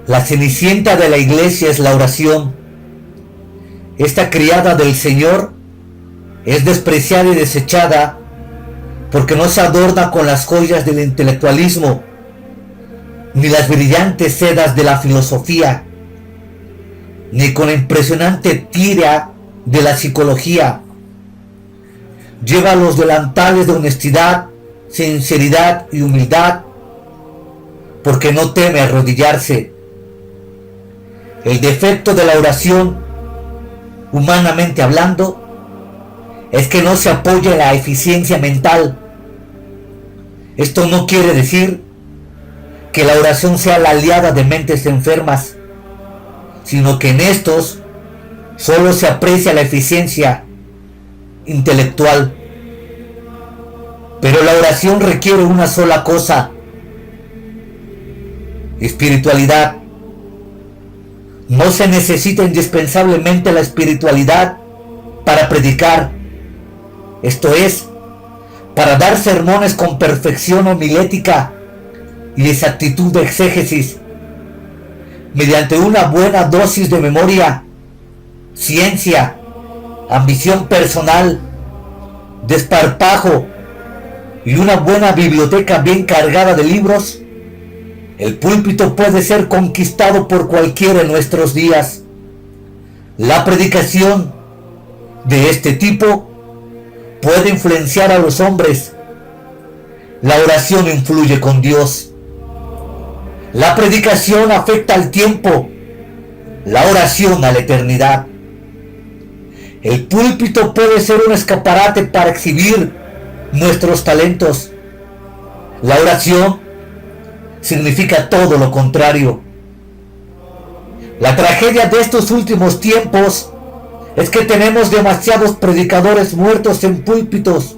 La cenicienta de la iglesia es la oración. Esta criada del Señor es despreciada y desechada porque no se adorna con las joyas del intelectualismo ni las brillantes sedas de la filosofía, ni con la impresionante tira de la psicología. Lleva los delantales de honestidad, sinceridad y humildad, porque no teme arrodillarse. El defecto de la oración, humanamente hablando, es que no se apoya en la eficiencia mental. Esto no quiere decir que la oración sea la aliada de mentes enfermas, sino que en estos solo se aprecia la eficiencia intelectual. Pero la oración requiere una sola cosa: espiritualidad. No se necesita indispensablemente la espiritualidad para predicar, esto es, para dar sermones con perfección homilética y exactitud de exégesis, mediante una buena dosis de memoria, ciencia, ambición personal, desparpajo y una buena biblioteca bien cargada de libros. El púlpito puede ser conquistado por cualquiera en nuestros días. La predicación de este tipo puede influenciar a los hombres. La oración influye con Dios. La predicación afecta al tiempo, la oración a la eternidad. El púlpito puede ser un escaparate para exhibir nuestros talentos. La oración significa todo lo contrario. La tragedia de estos últimos tiempos es que tenemos demasiados predicadores muertos en púlpitos,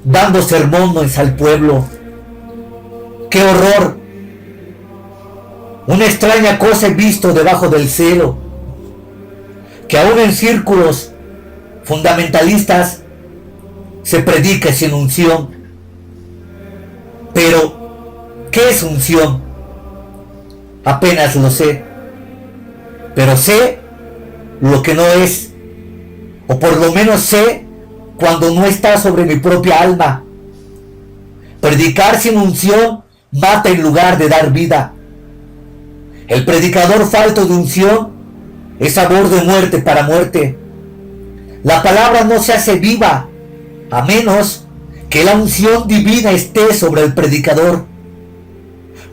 dando sermones al pueblo. ¡Qué horror! Una extraña cosa he visto debajo del cielo, que aún en círculos fundamentalistas se predica sin unción. Pero ¿qué es unción? Apenas lo sé. Pero sé lo que no es, o por lo menos sé cuando no está sobre mi propia alma. Predicar sin unción mata en lugar de dar vida. El predicador falto de unción es sabor de muerte para muerte. La palabra no se hace viva a menos que la unción divina esté sobre el predicador.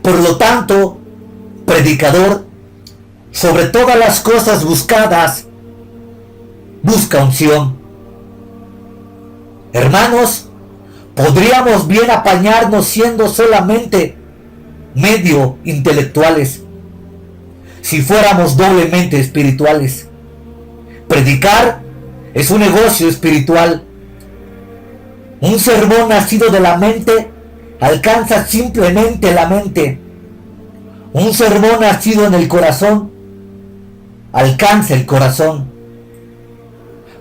Por lo tanto, predicador, sobre todas las cosas buscadas, busca unción. Hermanos, podríamos bien apañarnos siendo solamente medio intelectuales, si fuéramos doblemente espirituales. Predicar es un negocio espiritual. Un sermón nacido de la mente alcanza simplemente la mente. Un sermón nacido en el corazón alcanza el corazón.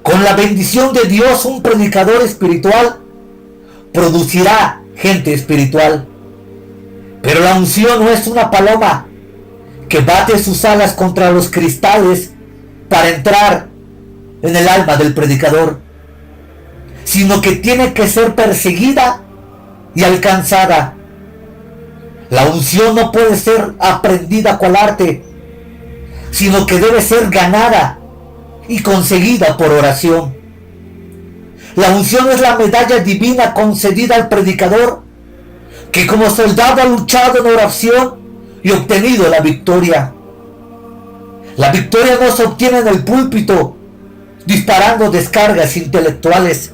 Con la bendición de Dios, un predicador espiritual producirá gente espiritual. Pero la unción no es una paloma que bate sus alas contra los cristales para entrar en el alma del predicador, sino que tiene que ser perseguida y alcanzada. La unción no puede ser aprendida cual arte, sino que debe ser ganada y conseguida por oración. La unción es la medalla divina concedida al predicador, que como soldado ha luchado en oración y obtenido la victoria. La victoria no se obtiene en el púlpito disparando descargas intelectuales,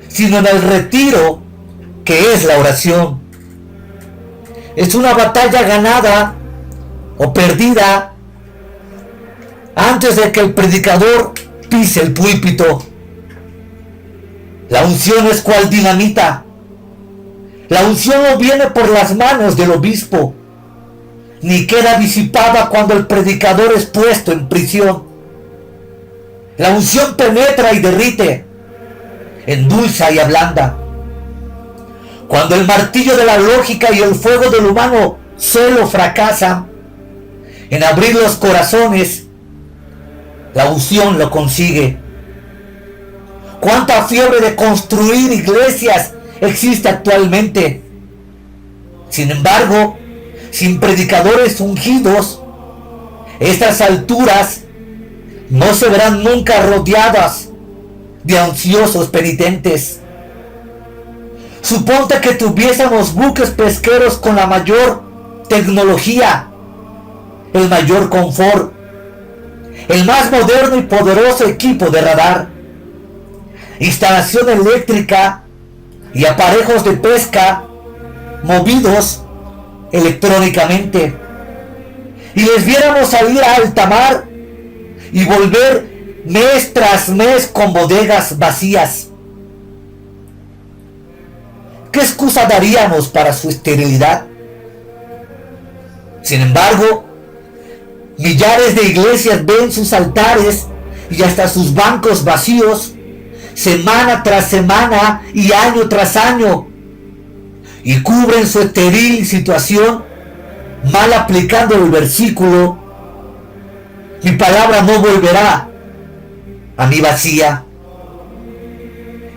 sino en el retiro, que es la oración. Es una batalla ganada o perdida antes de que el predicador pise el púlpito. La unción es cual dinamita. La unción no viene por las manos del obispo, ni queda disipada cuando el predicador es puesto en prisión. La unción penetra y derrite, endulza y ablanda. Cuando el martillo de la lógica y el fuego del humano solo fracasan en abrir los corazones, la unción lo consigue. ¿Cuánta fiebre de construir iglesias existe actualmente? Sin embargo, sin predicadores ungidos, estas alturas no se verán nunca rodeadas de ansiosos penitentes. Suponte que tuviésemos buques pesqueros con la mayor tecnología, el mayor confort, el más moderno y poderoso equipo de radar, instalación eléctrica y aparejos de pesca movidos electrónicamente, y les viéramos salir a alta mar y volver mes tras mes con bodegas vacías. ¿Qué excusa daríamos para su esterilidad? Sin embargo, millares de iglesias ven sus altares y hasta sus bancos vacíos semana tras semana y año tras año, y cubren su estéril situación mal aplicando el versículo: mi palabra no volverá a mí vacía.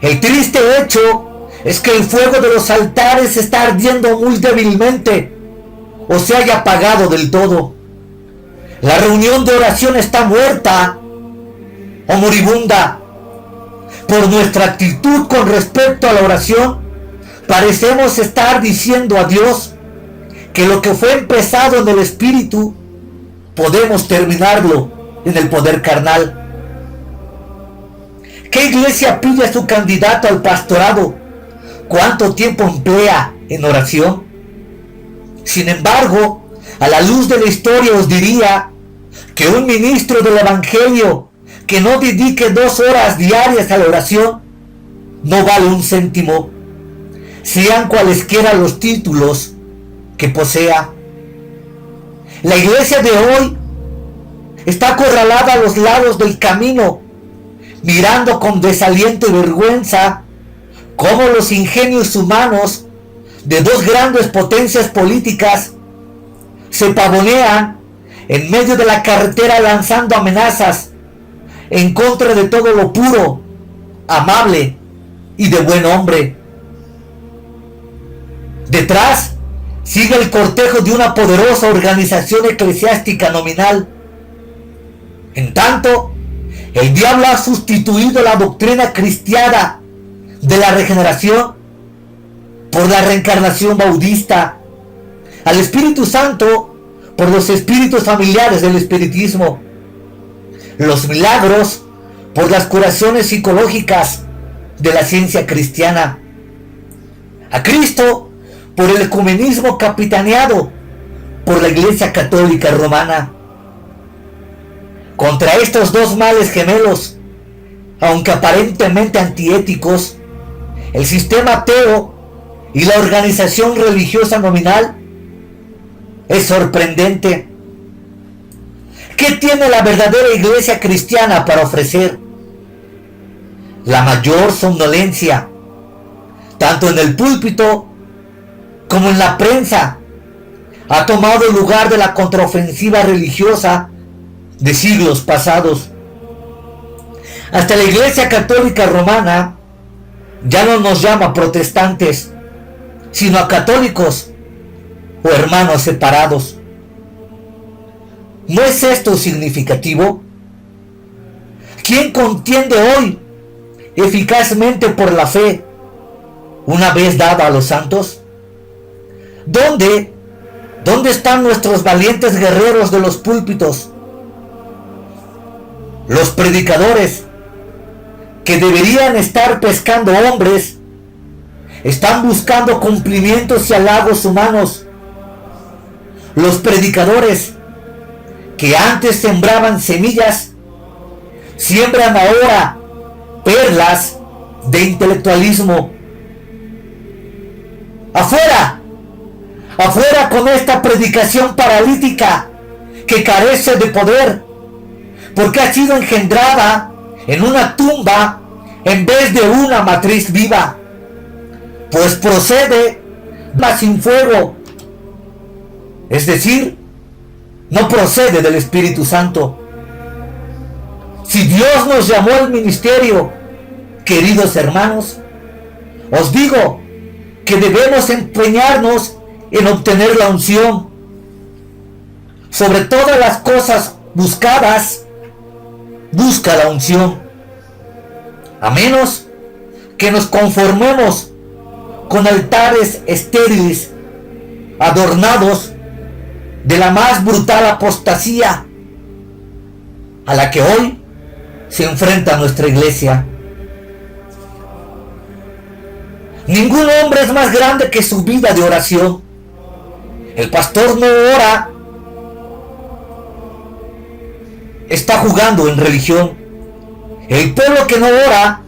El triste hecho es que el fuego de los altares está ardiendo muy débilmente o se haya apagado del todo. La reunión de oración está muerta o moribunda. Por nuestra actitud con respecto a la oración, parecemos estar diciendo a Dios que lo que fue empezado en el espíritu, podemos terminarlo en el poder carnal. ¿Qué iglesia pide a su candidato al pastorado? ¿Cuánto tiempo emplea en oración? Sin embargo, a la luz de la historia os diría que un ministro del evangelio que no dedique 2 horas diarias a la oración no vale un céntimo, sean cualesquiera los títulos que posea. La iglesia de hoy está acorralada a los lados del camino, mirando con desaliento y vergüenza cómo los ingenios humanos de 2 grandes potencias políticas se pavonean en medio de la carretera lanzando amenazas en contra de todo lo puro, amable y de buen hombre. Detrás sigue el cortejo de una poderosa organización eclesiástica nominal. En tanto, el diablo ha sustituido la doctrina cristiana de la regeneración por la reencarnación baudista, al Espíritu Santo por los espíritus familiares del espiritismo, los milagros por las curaciones psicológicas de la ciencia cristiana, a Cristo por el ecumenismo capitaneado por la Iglesia Católica Romana. Contra estos 2 males gemelos, aunque aparentemente antiéticos, el sistema ateo y la organización religiosa nominal, es sorprendente. ¿Qué tiene la verdadera iglesia cristiana para ofrecer? La mayor somnolencia, tanto en el púlpito como en la prensa, ha tomado el lugar de la contraofensiva religiosa de siglos pasados. Hasta la Iglesia Católica Romana ya no nos llama protestantes, sino a católicos o hermanos separados. ¿No es esto significativo? ¿Quién contiende hoy eficazmente por la fe una vez dada a los santos? ¿Dónde están nuestros valientes guerreros de los púlpitos? Los predicadores que deberían estar pescando hombres están buscando cumplimientos y halagos humanos. Los predicadores que antes sembraban semillas siembran ahora perlas de intelectualismo. ¡Afuera! ¡Afuera con esta predicación paralítica que carece de poder, porque ha sido engendrada en una tumba en vez de una matriz viva, pues procede más sin fuego! Es decir, no procede del Espíritu Santo. Si Dios nos llamó al ministerio, queridos hermanos, os digo que debemos empeñarnos en obtener la unción. Sobre todas las cosas buscadas, busca la unción. A menos que nos conformemos con altares estériles, adornados de la más brutal apostasía a la que hoy se enfrenta nuestra iglesia. Ningún hombre es más grande que su vida de oración. El pastor no ora, está jugando en religión. El pueblo que no ora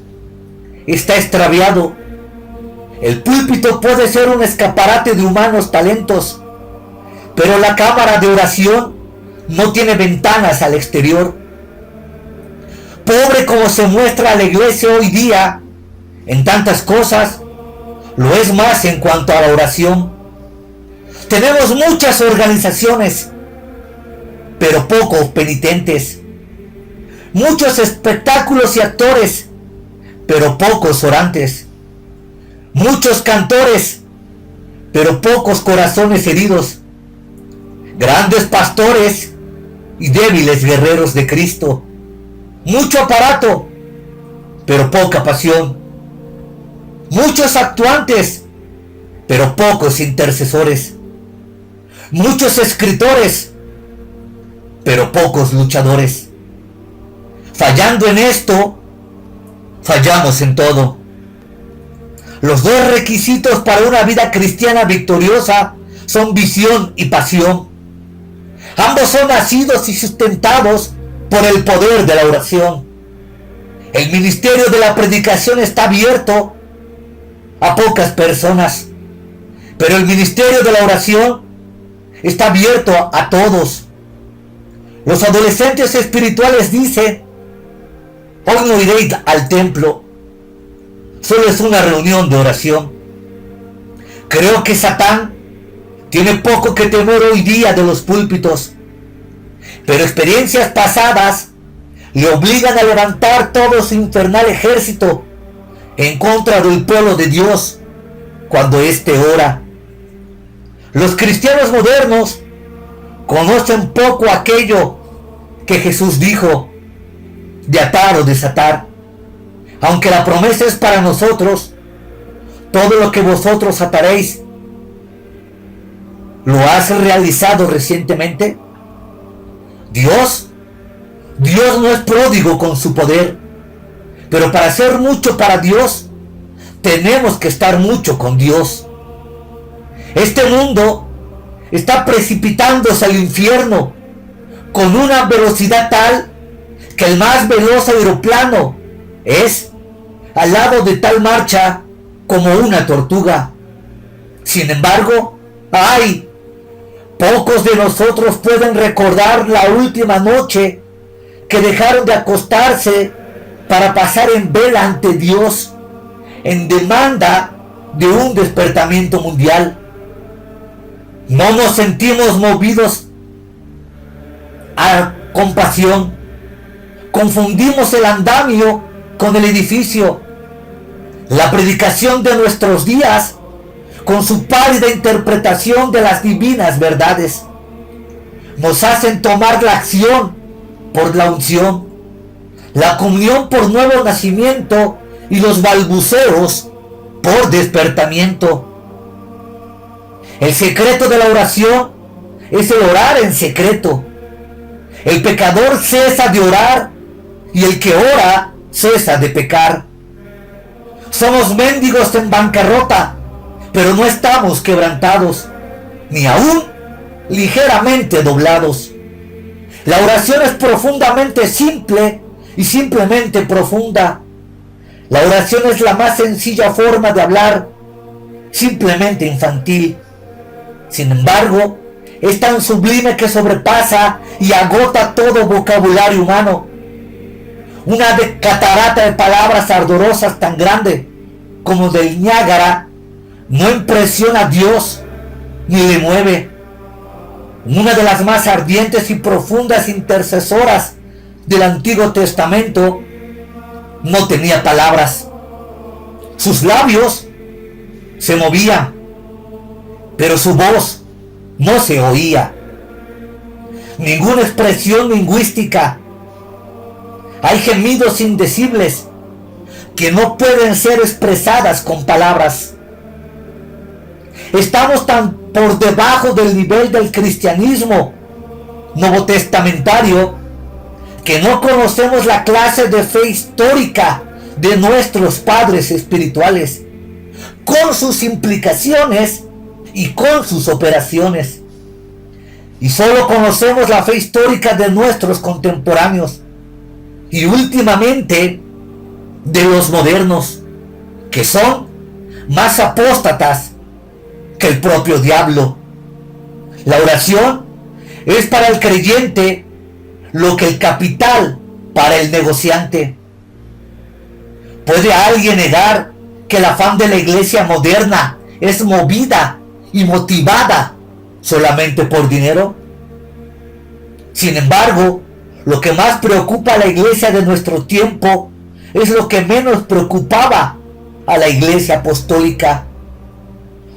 está extraviado. El púlpito puede ser un escaparate de humanos talentos, pero la cámara de oración no tiene ventanas al exterior. Pobre como se muestra la iglesia hoy día en tantas cosas, lo es más en cuanto a la oración. Tenemos muchas organizaciones, pero pocos penitentes. Muchos espectáculos y actores, pero pocos orantes. Muchos cantores, pero pocos corazones heridos. Grandes pastores y débiles guerreros de Cristo. Mucho aparato, pero poca pasión. Muchos actuantes, pero pocos intercesores. Muchos escritores, pero pocos luchadores. Fallando en esto, fallamos en todo. Los dos requisitos para una vida cristiana victoriosa son visión y pasión. Ambos son nacidos y sustentados por el poder de la oración. El ministerio de la predicación está abierto a pocas personas, pero el ministerio de la oración está abierto a todos. Los adolescentes espirituales dicen: hoy no iré al templo, solo es una reunión de oración. Creo que Satán tiene poco que temer hoy día de los púlpitos, pero experiencias pasadas le obligan a levantar todo su infernal ejército en contra del pueblo de Dios cuando éste ora. Los cristianos modernos conocen poco aquello que Jesús dijo de atar o desatar, aunque la promesa es para nosotros: todo lo que vosotros ataréis. ¿Lo has realizado recientemente? Dios no es pródigo con su poder, pero para hacer mucho para Dios tenemos que estar mucho con Dios. Este mundo está precipitándose al infierno con una velocidad tal que el más veloz aeroplano es al lado de tal marcha como una tortuga. Sin embargo, pocos de nosotros pueden recordar la última noche que dejaron de acostarse para pasar en vela ante Dios en demanda de un despertamiento mundial. No nos sentimos movidos a compasión. Confundimos el andamio con el edificio. La predicación de nuestros días con su pálida interpretación de las divinas verdades nos hacen tomar la acción por la unción, la comunión por nuevo nacimiento y los balbuceos por despertamiento. El secreto de la oración es el orar en secreto. El pecador cesa de orar y el que ora cesa de pecar. Somos mendigos en bancarrota, pero no estamos quebrantados, ni aún ligeramente doblados. La oración es profundamente simple y simplemente profunda. La oración es la más sencilla forma de hablar, simplemente infantil. Sin embargo, es tan sublime que sobrepasa y agota todo vocabulario humano. Una catarata de palabras ardorosas tan grande como del Niágara no impresiona a Dios ni le mueve. una de las más ardientes y profundas intercesoras del Antiguo Testamento, no tenía palabras. Sus labios se movían, pero su voz no se oía. Ninguna expresión lingüística. Hay gemidos indecibles que no pueden ser expresadas con palabras. Estamos tan por debajo del nivel del cristianismo novotestamentario que no conocemos la clase de fe histórica de nuestros padres espirituales, con sus implicaciones y con sus operaciones. Y solo conocemos la fe histórica de nuestros contemporáneos y últimamente de los modernos, que son más apóstatas que el propio diablo. La oración es para el creyente lo que el capital para el negociante. ¿Puede alguien negar que el afán de la iglesia moderna es movida y motivada solamente por dinero? Sin embargo, lo que más preocupa a la iglesia de nuestro tiempo es lo que menos preocupaba a la iglesia apostólica.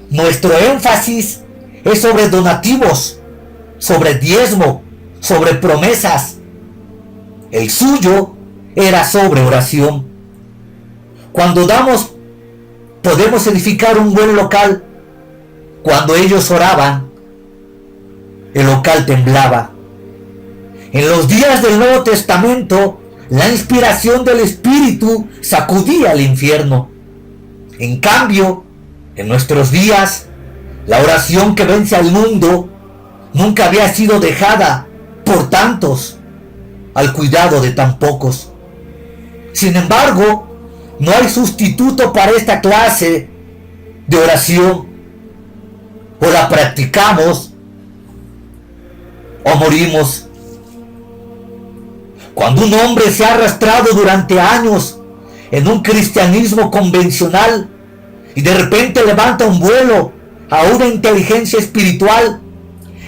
Nuestro énfasis es sobre donativos, sobre diezmo, sobre promesas. El suyo era sobre oración. Cuando damos, podemos edificar un buen local. Cuando ellos oraban, el local temblaba. En los días del Nuevo Testamento, la inspiración del Espíritu sacudía el infierno. En cambio, en nuestros días, la oración que vence al mundo nunca había sido dejada por tantos al cuidado de tan pocos. Sin embargo, no hay sustituto para esta clase de oración. O la practicamos o morimos. Cuando un hombre se ha arrastrado durante años en un cristianismo convencional y de repente levanta un vuelo a una inteligencia espiritual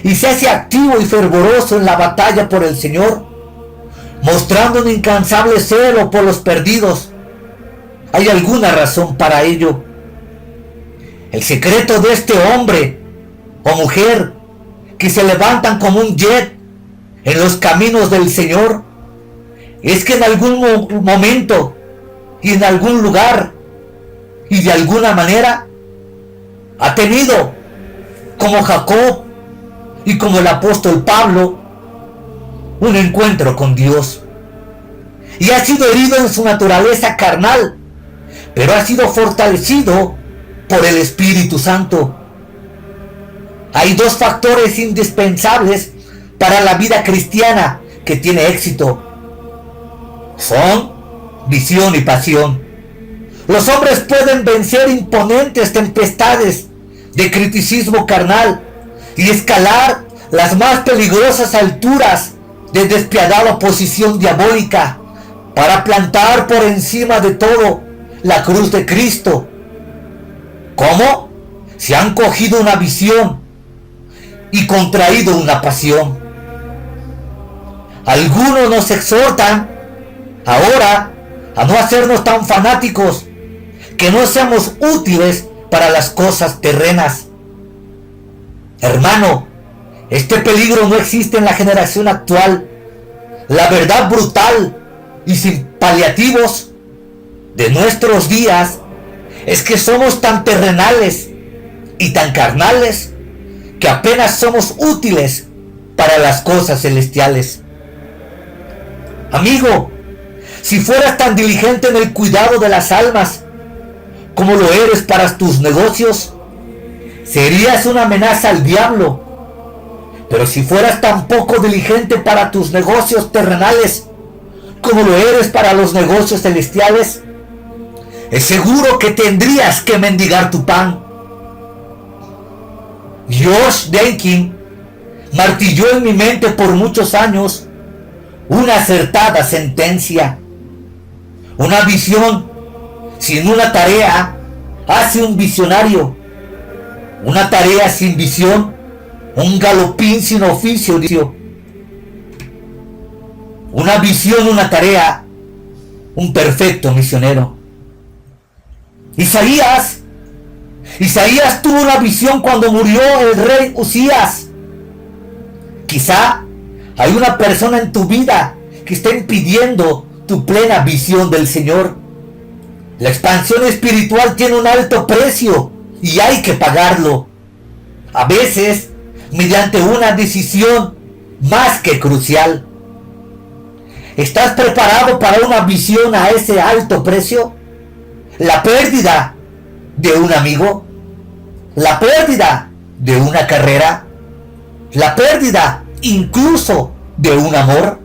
y se hace activo y fervoroso en la batalla por el Señor, mostrando un incansable celo por los perdidos, hay alguna razón para ello. El secreto de este hombre o mujer que se levantan como un jet en los caminos del Señor es que en algún momento y en algún lugar y de alguna manera ha tenido, como Jacob y como el apóstol Pablo, un encuentro con Dios y ha sido herido en su naturaleza carnal, pero ha sido fortalecido por el Espíritu Santo. Hay dos factores indispensables para la vida cristiana que tiene éxito. Son visión y pasión. Los hombres pueden vencer imponentes tempestades de criticismo carnal y escalar las más peligrosas alturas de despiadada oposición diabólica para plantar por encima de todo la cruz de Cristo. ¿Cómo? Se han cogido una visión y contraído una pasión. Algunos nos exhortan ahora a no hacernos tan fanáticos, que no seamos útiles para las cosas terrenas. Hermano, este peligro no existe en la generación actual. La verdad brutal y sin paliativos de nuestros días es que somos tan terrenales y tan carnales que apenas somos útiles para las cosas celestiales. Amigo, si fueras tan diligente en el cuidado de las almas como lo eres para tus negocios, serías una amenaza al diablo. Pero si fueras tan poco diligente para tus negocios terrenales como lo eres para los negocios celestiales, es seguro que tendrías que mendigar tu pan. Josh Denkin martilló en mi mente por muchos años una acertada sentencia. Una visión sin una tarea hace un visionario. Una tarea sin visión un galopín sin oficio, una visión, una tarea, un perfecto misionero. Isaías tuvo una visión cuando murió el rey Usías. Quizá hay una persona en tu vida que está impidiendo tu plena visión del Señor. La expansión espiritual tiene un alto precio y hay que pagarlo. A veces, mediante una decisión más que crucial. ¿Estás preparado para una visión a ese alto precio? La pérdida de un amigo, la pérdida de una carrera, la pérdida incluso de un amor.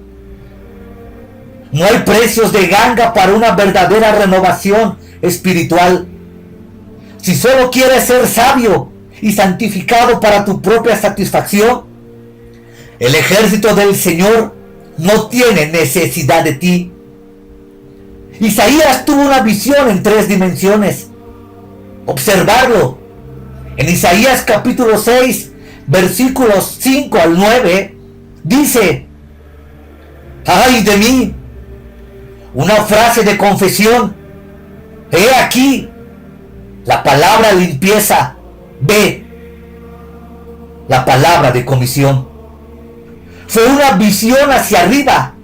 No hay precios de ganga para una verdadera renovación espiritual. Si solo quieres ser sabio y santificado para tu propia satisfacción, el ejército del Señor no tiene necesidad de ti. Isaías tuvo una visión en 3 dimensiones. Observarlo. En Isaías capítulo 6, versículos 5 al 9, dice: ¡ay de mí! Una frase de confesión. He aquí la palabra limpieza. Ve la palabra de comisión. Fue una visión hacia arriba.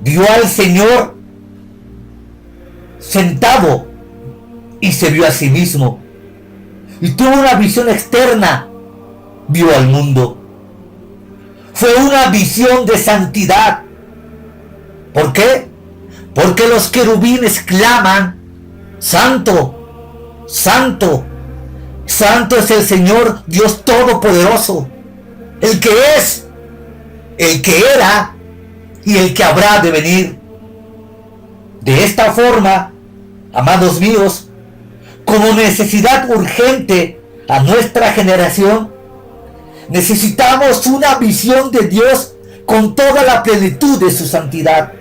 Vio al Señor sentado y se vio a sí mismo. Y tuvo una visión externa. Vio al mundo. Fue una visión de santidad. ¿Por qué? Porque los querubines claman: Santo, Santo, Santo es el Señor Dios Todopoderoso, el que es, el que era y el que habrá de venir. De esta forma, amados míos, como necesidad urgente a nuestra generación, necesitamos una visión de Dios con toda la plenitud de su santidad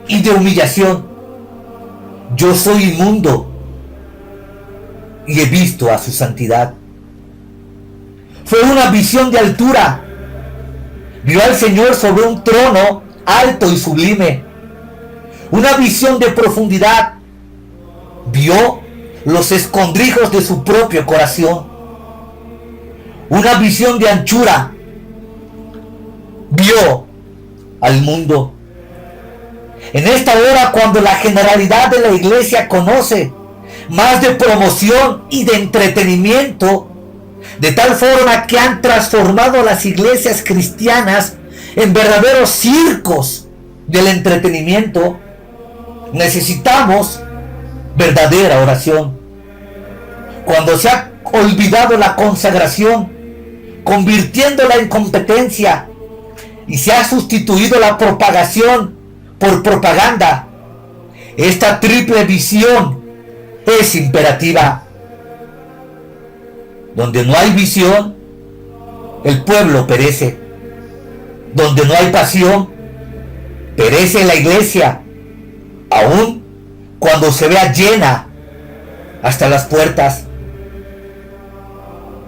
y de humillación. Yo soy inmundo y he visto a su santidad. Fue una visión de altura. Vio al Señor sobre un trono alto y sublime. Una visión de profundidad. Vio los escondrijos de su propio corazón. Una visión de anchura. Vio al mundo. En esta hora, cuando la generalidad de la iglesia conoce más de promoción y de entretenimiento, de tal forma que han transformado las iglesias cristianas en verdaderos circos del entretenimiento, necesitamos verdadera oración. Cuando se ha olvidado la consagración, convirtiéndola en competencia, y se ha sustituido la propagación por propaganda, esta triple visión es imperativa. Donde no hay visión, el pueblo perece. Donde no hay pasión, perece la iglesia, aun cuando se vea llena hasta las puertas.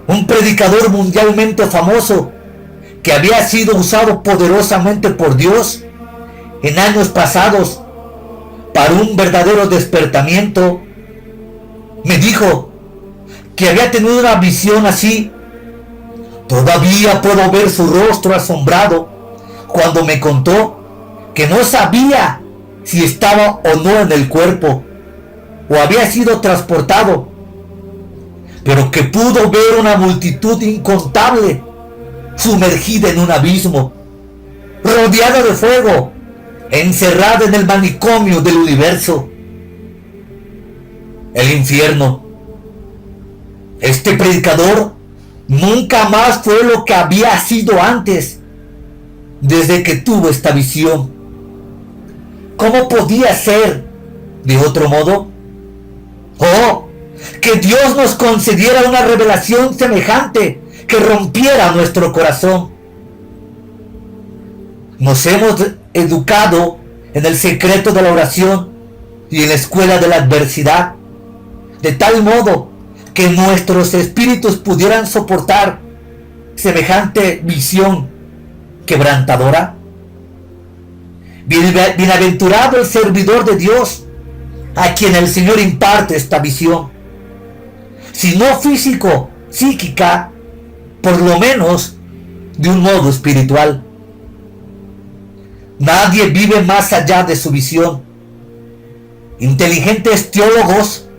Un predicador mundialmente famoso que había sido usado poderosamente por Dios en años pasados para un verdadero despertamiento, me dijo que había tenido una visión así. Todavía puedo ver su rostro asombrado cuando me contó que no sabía si estaba o no en el cuerpo o había sido transportado, pero que pudo ver una multitud incontable sumergida en un abismo, rodeada de fuego, encerrada en el manicomio del universo, el infierno. Este predicador nunca más fue lo que había sido antes, desde que tuvo esta visión. ¿Cómo podía ser de otro modo? ¡Oh! Que Dios nos concediera una revelación semejante que rompiera nuestro corazón. Nos hemos educado en el secreto de la oración y en la escuela de la adversidad, de tal modo que nuestros espíritus pudieran soportar semejante visión quebrantadora? Bienaventurado el servidor de Dios, a quien el Señor imparte esta visión, si no físico, psíquica, por lo menos de un modo espiritual. Nadie vive más allá de su visión. Inteligentes teólogos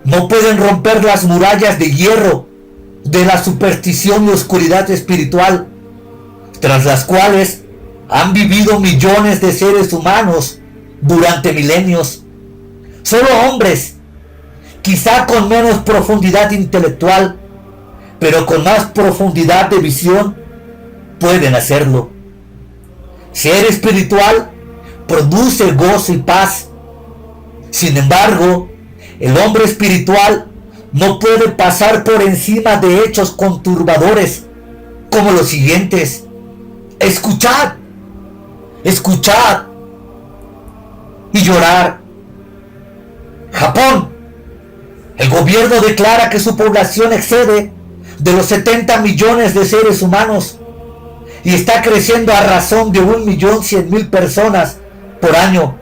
no pueden romper las murallas de hierro de la superstición y oscuridad espiritual, tras las cuales han vivido millones de seres humanos durante milenios. Solo hombres, quizá con menos profundidad intelectual, pero con más profundidad de visión, pueden hacerlo. Ser espiritual produce gozo y paz. Sin embargo, el hombre espiritual no puede pasar por encima de hechos conturbadores como los siguientes. Escuchad, escuchad y llorar. Japón. El gobierno declara que su población excede de los 70 millones de seres humanos y está creciendo a razón de 1.100.000 personas por año.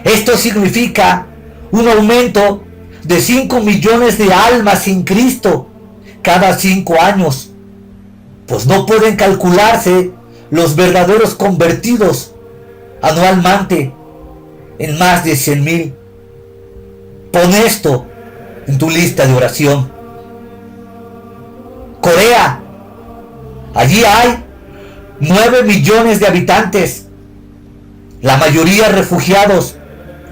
Esto significa un aumento de 5 millones de almas sin Cristo cada 5 años, pues no pueden calcularse los verdaderos convertidos anualmente en más de 100.000. Pon esto en tu lista de oración. Corea. Allí hay 9 millones de habitantes, la mayoría refugiados,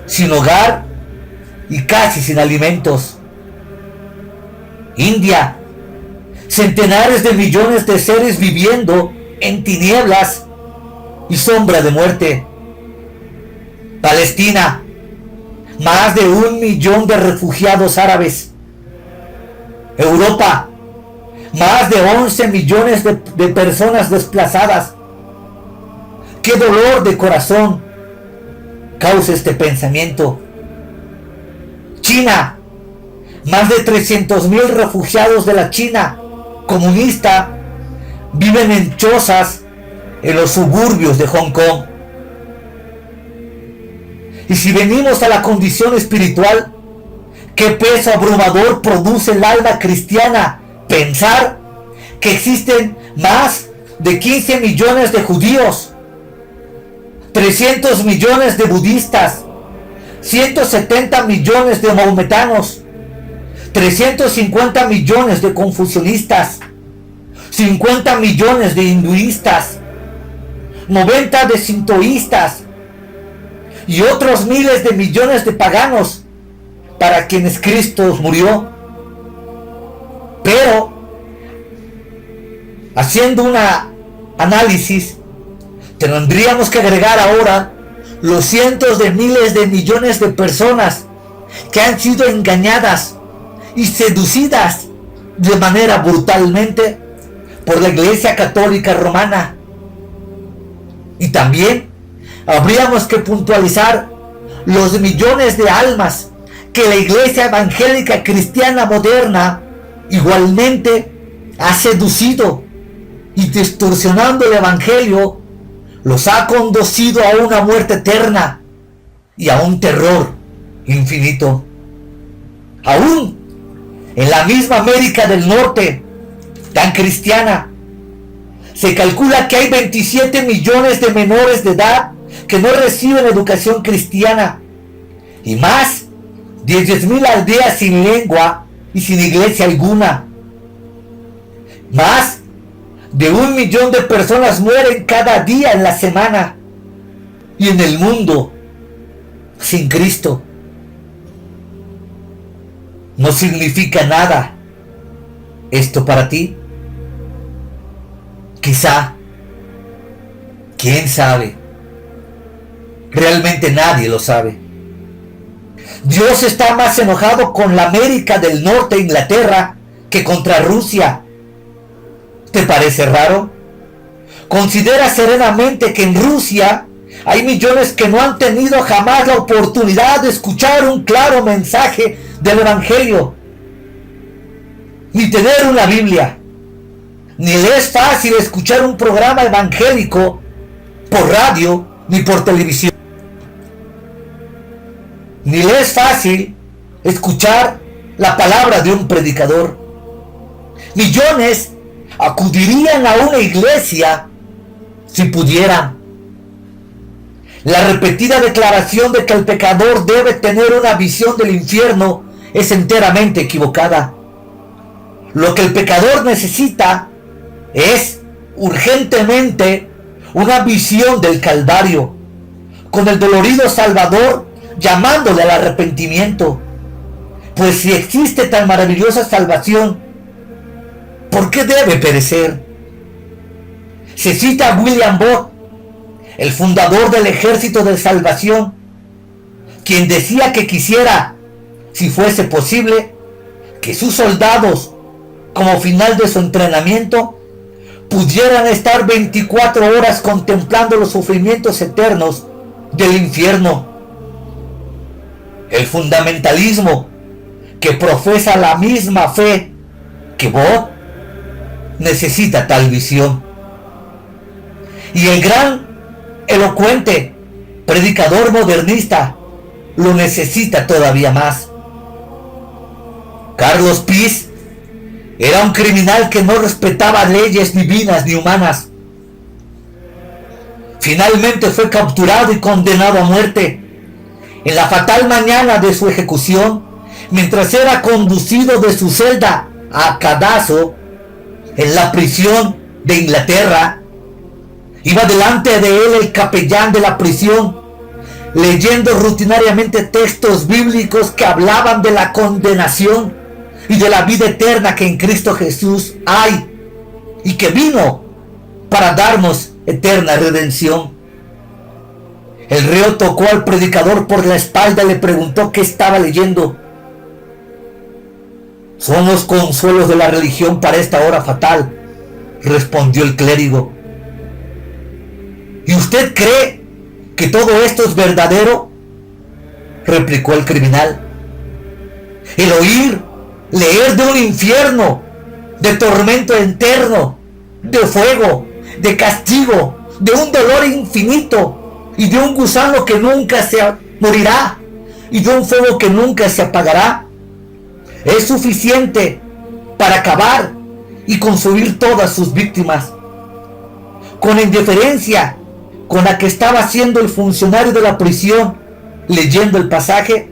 sin hogar y casi sin alimentos. India. Centenares de millones de seres viviendo en tinieblas y sombra de muerte. Palestina. Más de 1 millón de refugiados árabes. Europa. Más de 11 millones de personas desplazadas. ¡Qué dolor de corazón causa este pensamiento! China. Más de 300.000 refugiados de la China comunista viven en chozas en los suburbios de Hong Kong. Y si venimos a la condición espiritual, ¿qué peso abrumador produce el alma cristiana pensar que existen más de 15 millones de judíos, 300 millones de budistas, 170 millones de maometanos, 350 millones de confucianistas, 50 millones de hinduistas, 90 de sintoístas y otros miles de millones de paganos para quienes Cristo murió? Pero, haciendo un análisis, tendríamos que agregar ahora los cientos de miles de millones de personas que han sido engañadas y seducidas de manera brutalmente por la Iglesia Católica Romana. Y también habríamos que puntualizar los millones de almas que la Iglesia Evangélica Cristiana Moderna igualmente ha seducido y, distorsionando el Evangelio, los ha conducido a una muerte eterna y a un terror infinito. Aún en la misma América del Norte, tan cristiana, se calcula que hay 27 millones de menores de edad que no reciben educación cristiana y más de 10.000 aldeas sin lengua y sin iglesia alguna. Más de 1 millón de personas mueren cada día en la semana y en el mundo sin Cristo. ¿No significa nada esto para ti? Quizá, quién sabe, realmente nadie lo sabe. Dios está más enojado con la América del Norte, Inglaterra, que contra Rusia. ¿Te parece raro? Considera serenamente que en Rusia hay millones que no han tenido jamás la oportunidad de escuchar un claro mensaje del Evangelio, ni tener una Biblia. Ni le es fácil escuchar un programa evangélico por radio ni por televisión. Ni le es fácil escuchar la palabra de un predicador. Millones acudirían a una iglesia si pudieran. La repetida declaración de que el pecador debe tener una visión del infierno es enteramente equivocada. Lo que el pecador necesita es urgentemente una visión del Calvario, con el dolorido Salvador llamándole al arrepentimiento. Pues si existe tan maravillosa salvación, ¿por qué debe perecer? Se cita a William Booth, el fundador del Ejército de Salvación, quien decía que quisiera, si fuese posible, que sus soldados, como final de su entrenamiento, pudieran estar 24 horas contemplando los sufrimientos eternos del infierno. El fundamentalismo, que profesa la misma fe que Booth, necesita tal visión. Y el gran, elocuente predicador modernista lo necesita todavía más. Carlos Peace era un criminal que no respetaba leyes divinas ni humanas. Finalmente fue capturado y condenado a muerte. En la fatal mañana de su ejecución, mientras era conducido de su celda a Cadazo, en la prisión de Inglaterra, iba delante de él el capellán de la prisión, leyendo rutinariamente textos bíblicos que hablaban de la condenación y de la vida eterna que en Cristo Jesús hay y que vino para darnos eterna redención. El reo tocó al predicador por la espalda y le preguntó qué estaba leyendo. «Son los consuelos de la religión para esta hora fatal», respondió el clérigo. «¿Y usted cree que todo esto es verdadero?», replicó el criminal. «El oír, leer de un infierno, de tormento eterno, de fuego, de castigo, de un dolor infinito y de un gusano que nunca se morirá y de un fuego que nunca se apagará, es suficiente para acabar y consumir todas sus víctimas». Con la indiferencia con la que estaba haciendo el funcionario de la prisión leyendo el pasaje,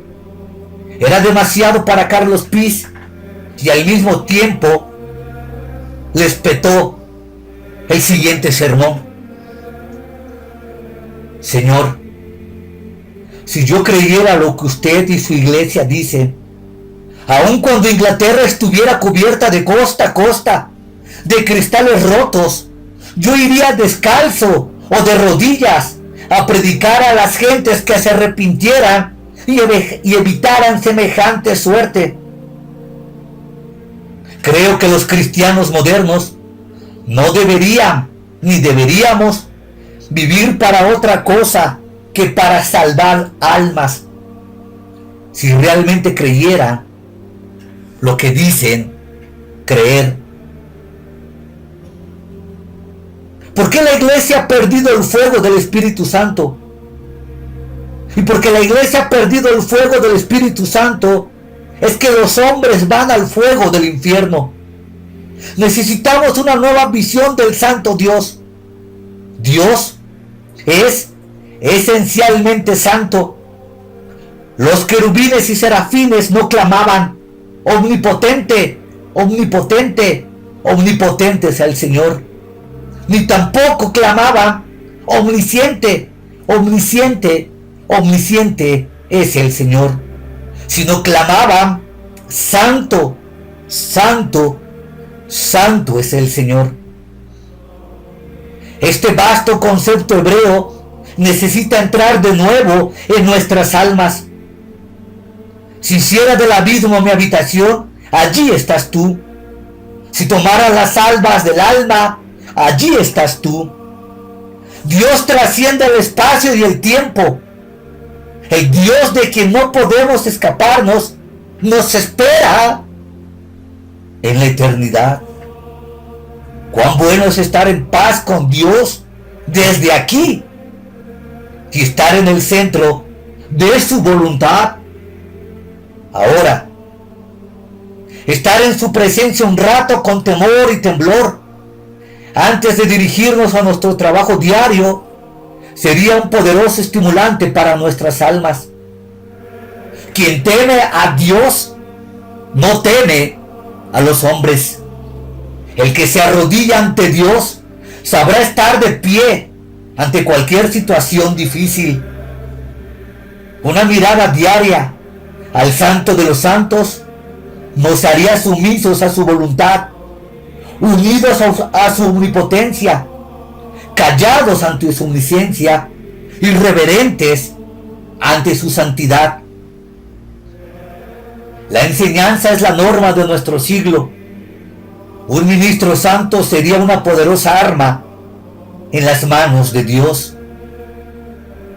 era demasiado para Carlos Peace, y al mismo tiempo les petó el siguiente sermón: «Señor, si yo creyera lo que usted y su iglesia dicen, aun cuando Inglaterra estuviera cubierta de costa a costa de cristales rotos, yo iría descalzo o de rodillas a predicar a las gentes que se arrepintieran y evitaran semejante suerte. Creo que los cristianos modernos no deberían ni deberíamos vivir para otra cosa que para salvar almas. Si realmente creyera lo que dicen creer». ¿Por qué la iglesia ha perdido el fuego del Espíritu Santo? Y porque la iglesia ha perdido el fuego del Espíritu Santo, es que los hombres van al fuego del infierno. Necesitamos una nueva visión del Santo Dios. Dios es esencialmente santo. Los querubines y serafines no clamaban: «Omnipotente, omnipotente, omnipotente sea el Señor», ni tampoco clamaban: «Omnisciente, omnisciente, omnisciente es el Señor», sino clamaban: «Santo, santo, santo es el Señor». Este vasto concepto hebreo necesita entrar de nuevo en nuestras almas. Si hiciera del abismo mi habitación, allí estás tú. Si tomara las albas del alma, allí estás tú. Dios trasciende el espacio y el tiempo. El Dios de quien no podemos escaparnos nos espera en la eternidad. Cuán bueno es estar en paz con Dios desde aquí y estar en el centro de su voluntad. Ahora, estar en su presencia un rato con temor y temblor antes de dirigirnos a nuestro trabajo diario sería un poderoso estimulante para nuestras almas. Quien teme a Dios no teme a los hombres. El que se arrodilla ante Dios sabrá estar de pie ante cualquier situación difícil. Una mirada diaria al Santo de los Santos nos haría sumisos a su voluntad, unidos a su omnipotencia, callados ante su omnisciencia y reverentes ante su santidad. La enseñanza es la norma de nuestro siglo. Un ministro santo sería una poderosa arma en las manos de Dios,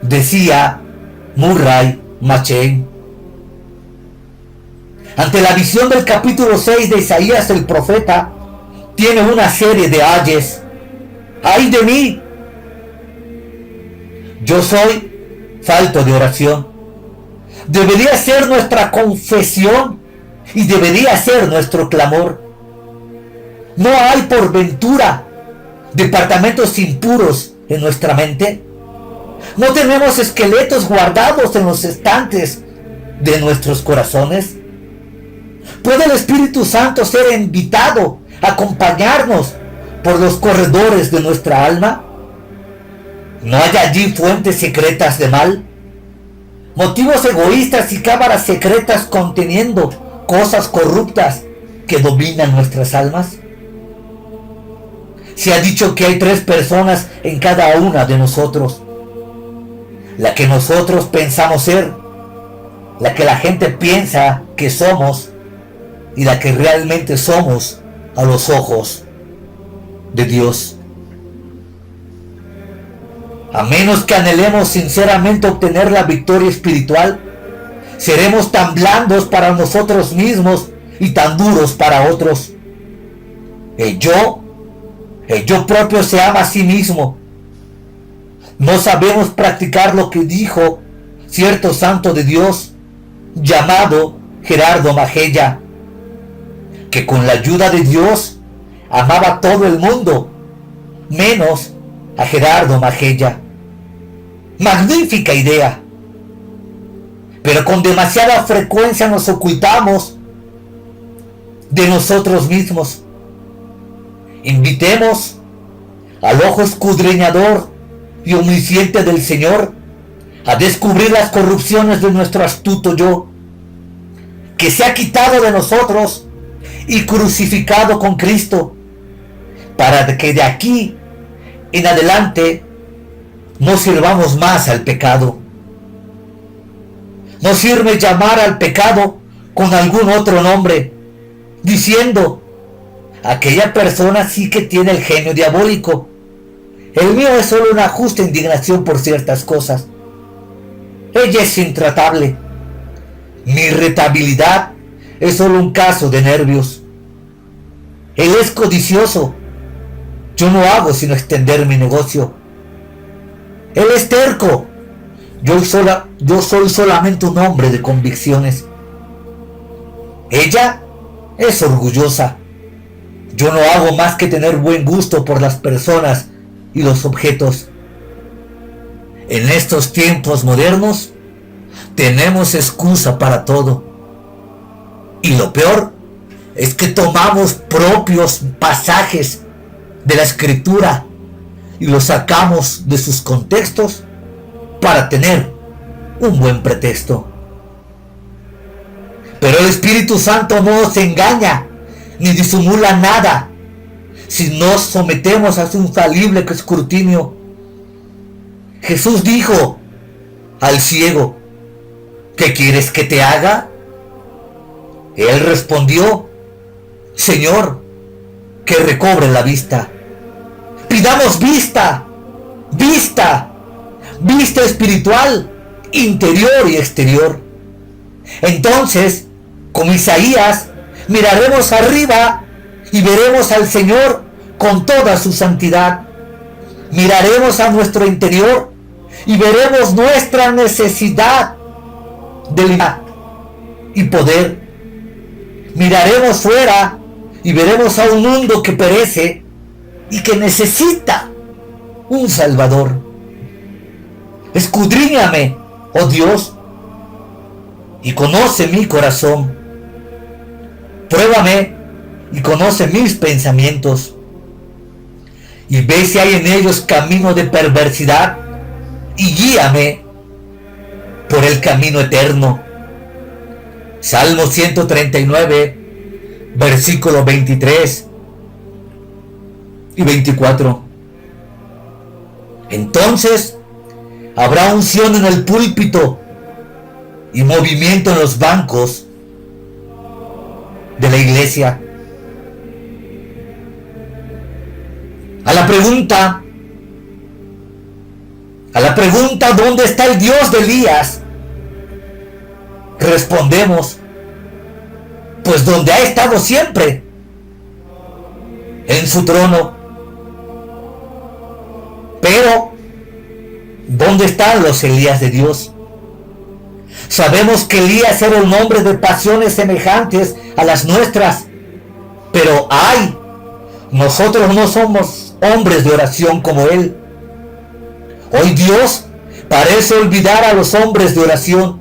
decía Murray McCheyne. Ante la visión del capítulo 6 de Isaías, el profeta tiene una serie de ayes. ¡Ay de mí! Yo soy falto de oración. Debería ser nuestra confesión y debería ser nuestro clamor. ¿No hay por ventura departamentos impuros en nuestra mente? ¿No tenemos esqueletos guardados en los estantes de nuestros corazones? ¿Puede el Espíritu Santo ser invitado a acompañarnos por los corredores de nuestra alma? ¿No hay allí fuentes secretas de mal? Motivos egoístas y cámaras secretas conteniendo cosas corruptas que dominan nuestras almas. Se ha dicho que hay 3 personas en cada una de nosotros. La que nosotros pensamos ser, la que la gente piensa que somos y la que realmente somos a los ojos de Dios. A menos que anhelemos sinceramente obtener la victoria espiritual, seremos tan blandos para nosotros mismos y tan duros para otros. El yo propio se ama a sí mismo. No sabemos practicar lo que dijo cierto santo de Dios llamado Gerardo Majella, que con la ayuda de Dios amaba a todo el mundo, menos a Gerardo Majella. Magnífica idea. Pero con demasiada frecuencia nos ocultamos de nosotros mismos. Invitemos al ojo escudriñador y omnisciente del Señor a descubrir las corrupciones de nuestro astuto yo, que se ha quitado de nosotros y crucificado con Cristo, para que de aquí en adelante no sirvamos más al pecado. No sirve llamar al pecado con algún otro nombre, diciendo: aquella persona sí que tiene el genio diabólico. El mío es solo una justa indignación por ciertas cosas. Ella es intratable. Mi irritabilidad es solo un caso de nervios. Él es codicioso. Yo no hago sino extender mi negocio. Él es terco. Yo soy solamente un hombre de convicciones. Ella es orgullosa. Yo no hago más que tener buen gusto por las personas y los objetos. En estos tiempos modernos tenemos excusa para todo. Y lo peor es que tomamos propios pasajes de la Escritura y los sacamos de sus contextos para tener un buen pretexto. Pero el Espíritu Santo no nos engaña ni disimula nada si nos sometemos a su infalible escrutinio. Jesús dijo al ciego: ¿qué quieres que te haga? Él respondió: Señor, que recobre la vista. Pidamos vista, vista, vista espiritual, interior y exterior. Entonces, como Isaías, miraremos arriba y veremos al Señor con toda su santidad. Miraremos a nuestro interior y veremos nuestra necesidad de libertad y poder. Miraremos fuera y veremos a un mundo que perece y que necesita un Salvador. Escudriñame, oh Dios, y conoce mi corazón. Pruébame y conoce mis pensamientos, y ve si hay en ellos camino de perversidad, y guíame por el camino eterno. Salmo 139, versículos 23 y 24. Entonces habrá unción en el púlpito y movimiento en los bancos de la iglesia. A la pregunta ¿dónde está el Dios de Elías? Respondemos, pues donde ha estado siempre, en su trono. Pero ¿dónde están los Elías de Dios? Sabemos que Elías era un hombre de pasiones semejantes a las nuestras, pero nosotros no somos hombres de oración como él. Hoy Dios parece olvidar a los hombres de oración,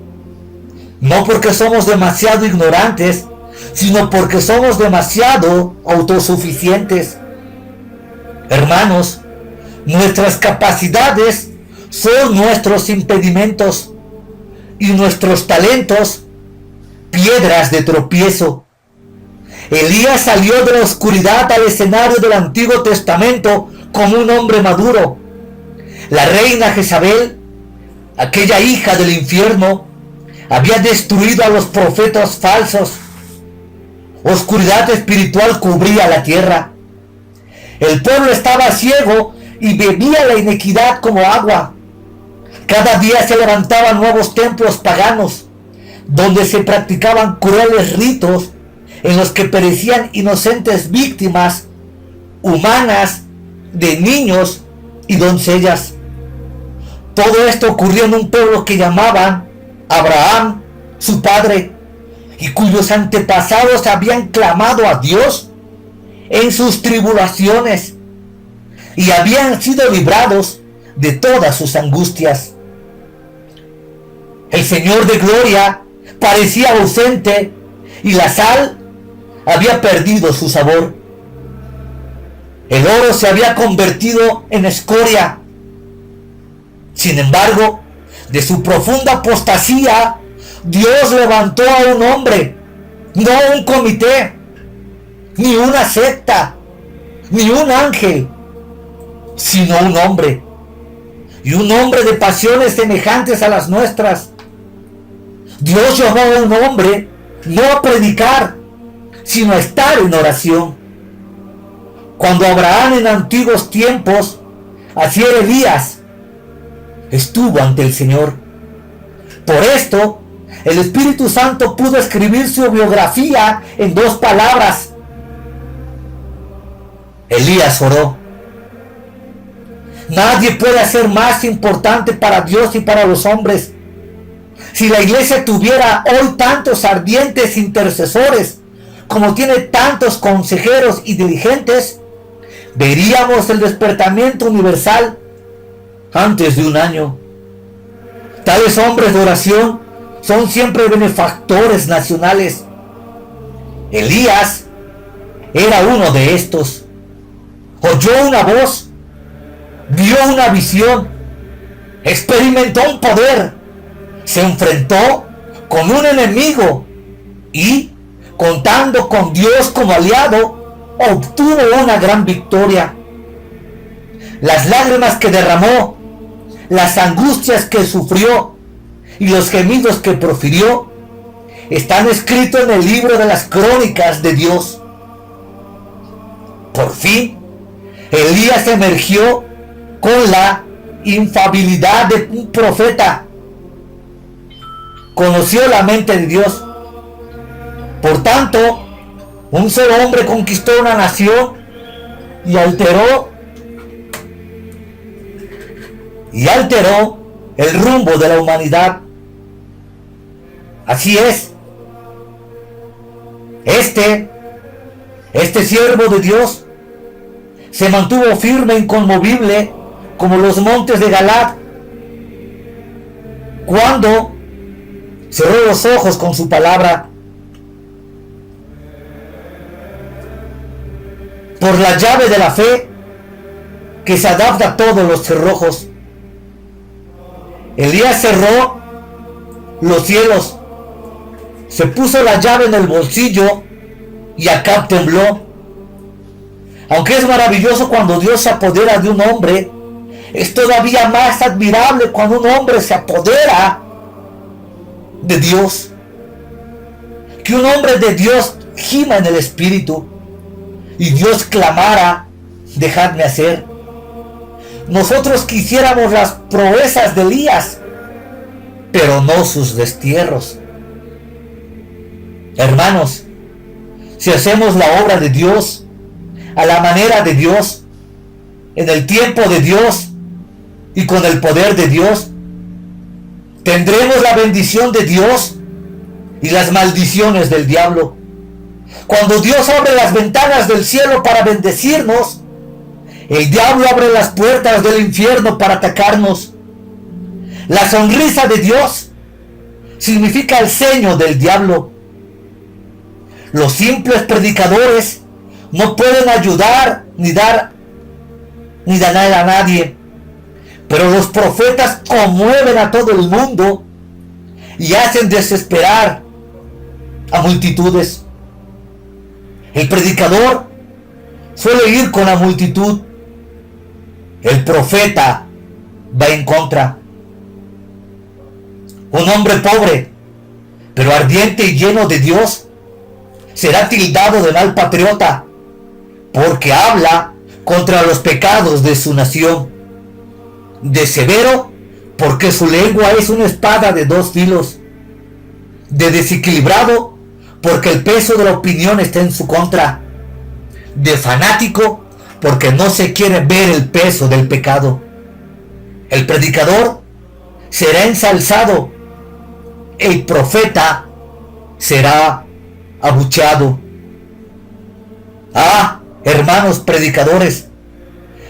no porque somos demasiado ignorantes, sino porque somos demasiado autosuficientes. Hermanos, nuestras capacidades son nuestros impedimentos y nuestros talentos piedras de tropiezo. Elías salió de la oscuridad al escenario del Antiguo Testamento como un hombre maduro. La reina Jezabel, aquella hija del infierno, había destruido a los profetas falsos. Oscuridad espiritual cubría la tierra. El pueblo estaba ciego y bebía la iniquidad como agua. Cada día se levantaban nuevos templos paganos, donde se practicaban crueles ritos en los que perecían inocentes víctimas humanas de niños y doncellas. Todo esto ocurrió en un pueblo que llamaban Abraham, su padre, y cuyos antepasados habían clamado a Dios en sus tribulaciones y habían sido librados de todas sus angustias. El Señor de gloria parecía ausente y la sal había perdido su sabor. El oro se había convertido en escoria. Sin embargo, de su profunda apostasía, Dios levantó a un hombre, no un comité, ni una secta, ni un ángel, sino un hombre, y un hombre de pasiones semejantes a las nuestras. Dios llamó a un hombre no a predicar, sino a estar en oración. Cuando Abraham en antiguos tiempos, así era Elías, estuvo ante el Señor. Por esto, el Espíritu Santo pudo escribir su biografía en 2 palabras. Elías oró. Nadie puede ser más importante para Dios y para los hombres. Si la iglesia tuviera hoy tantos ardientes intercesores como tiene tantos consejeros y dirigentes, veríamos el despertamiento universal antes de un año. Tales hombres de oración son siempre benefactores nacionales. Elías era uno de estos. Oyó una voz, vio una visión, experimentó un poder, se enfrentó con un enemigo y, contando con Dios como aliado, obtuvo una gran victoria. Las lágrimas que derramó, las angustias que sufrió y los gemidos que profirió están escritos en el libro de las crónicas de Dios. Por fin, Elías emergió con la infalibilidad de un profeta. Conoció la mente de Dios. Por tanto, un solo hombre conquistó una nación y alteró el rumbo de la humanidad. Así es. Este siervo de Dios se mantuvo firme e inconmovible como los montes de Galaad cuando cerró los ojos con su palabra. Por la llave de la fe que se adapta a todos los cerrojos. Elías cerró los cielos, se puso la llave en el bolsillo y Acab tembló. Aunque es maravilloso cuando Dios se apodera de un hombre, es todavía más admirable cuando un hombre se apodera de Dios. Que un hombre de Dios gima en el espíritu y Dios clamara: dejadme hacer. Nosotros quisiéramos las proezas de Elías, pero no sus destierros. Hermanos, si hacemos la obra de Dios a la manera de Dios, en el tiempo de Dios y con el poder de Dios, tendremos la bendición de Dios y las maldiciones del diablo. Cuando Dios abre las ventanas del cielo para bendecirnos, el diablo abre las puertas del infierno para atacarnos. La sonrisa de Dios significa el ceño del diablo. Los simples predicadores no pueden ayudar ni dar a nadie, pero los profetas conmueven a todo el mundo y hacen desesperar a multitudes. El predicador suele ir con la multitud, el profeta va en contra. Un hombre pobre, pero ardiente y lleno de Dios, será tildado de mal patriota, porque habla contra los pecados de su nación. De severo, porque su lengua es una espada de dos filos. De desequilibrado, porque el peso de la opinión está en su contra. De fanático, porque no se quiere ver el peso del pecado. El predicador será ensalzado, el profeta será abucheado. Ah, hermanos predicadores,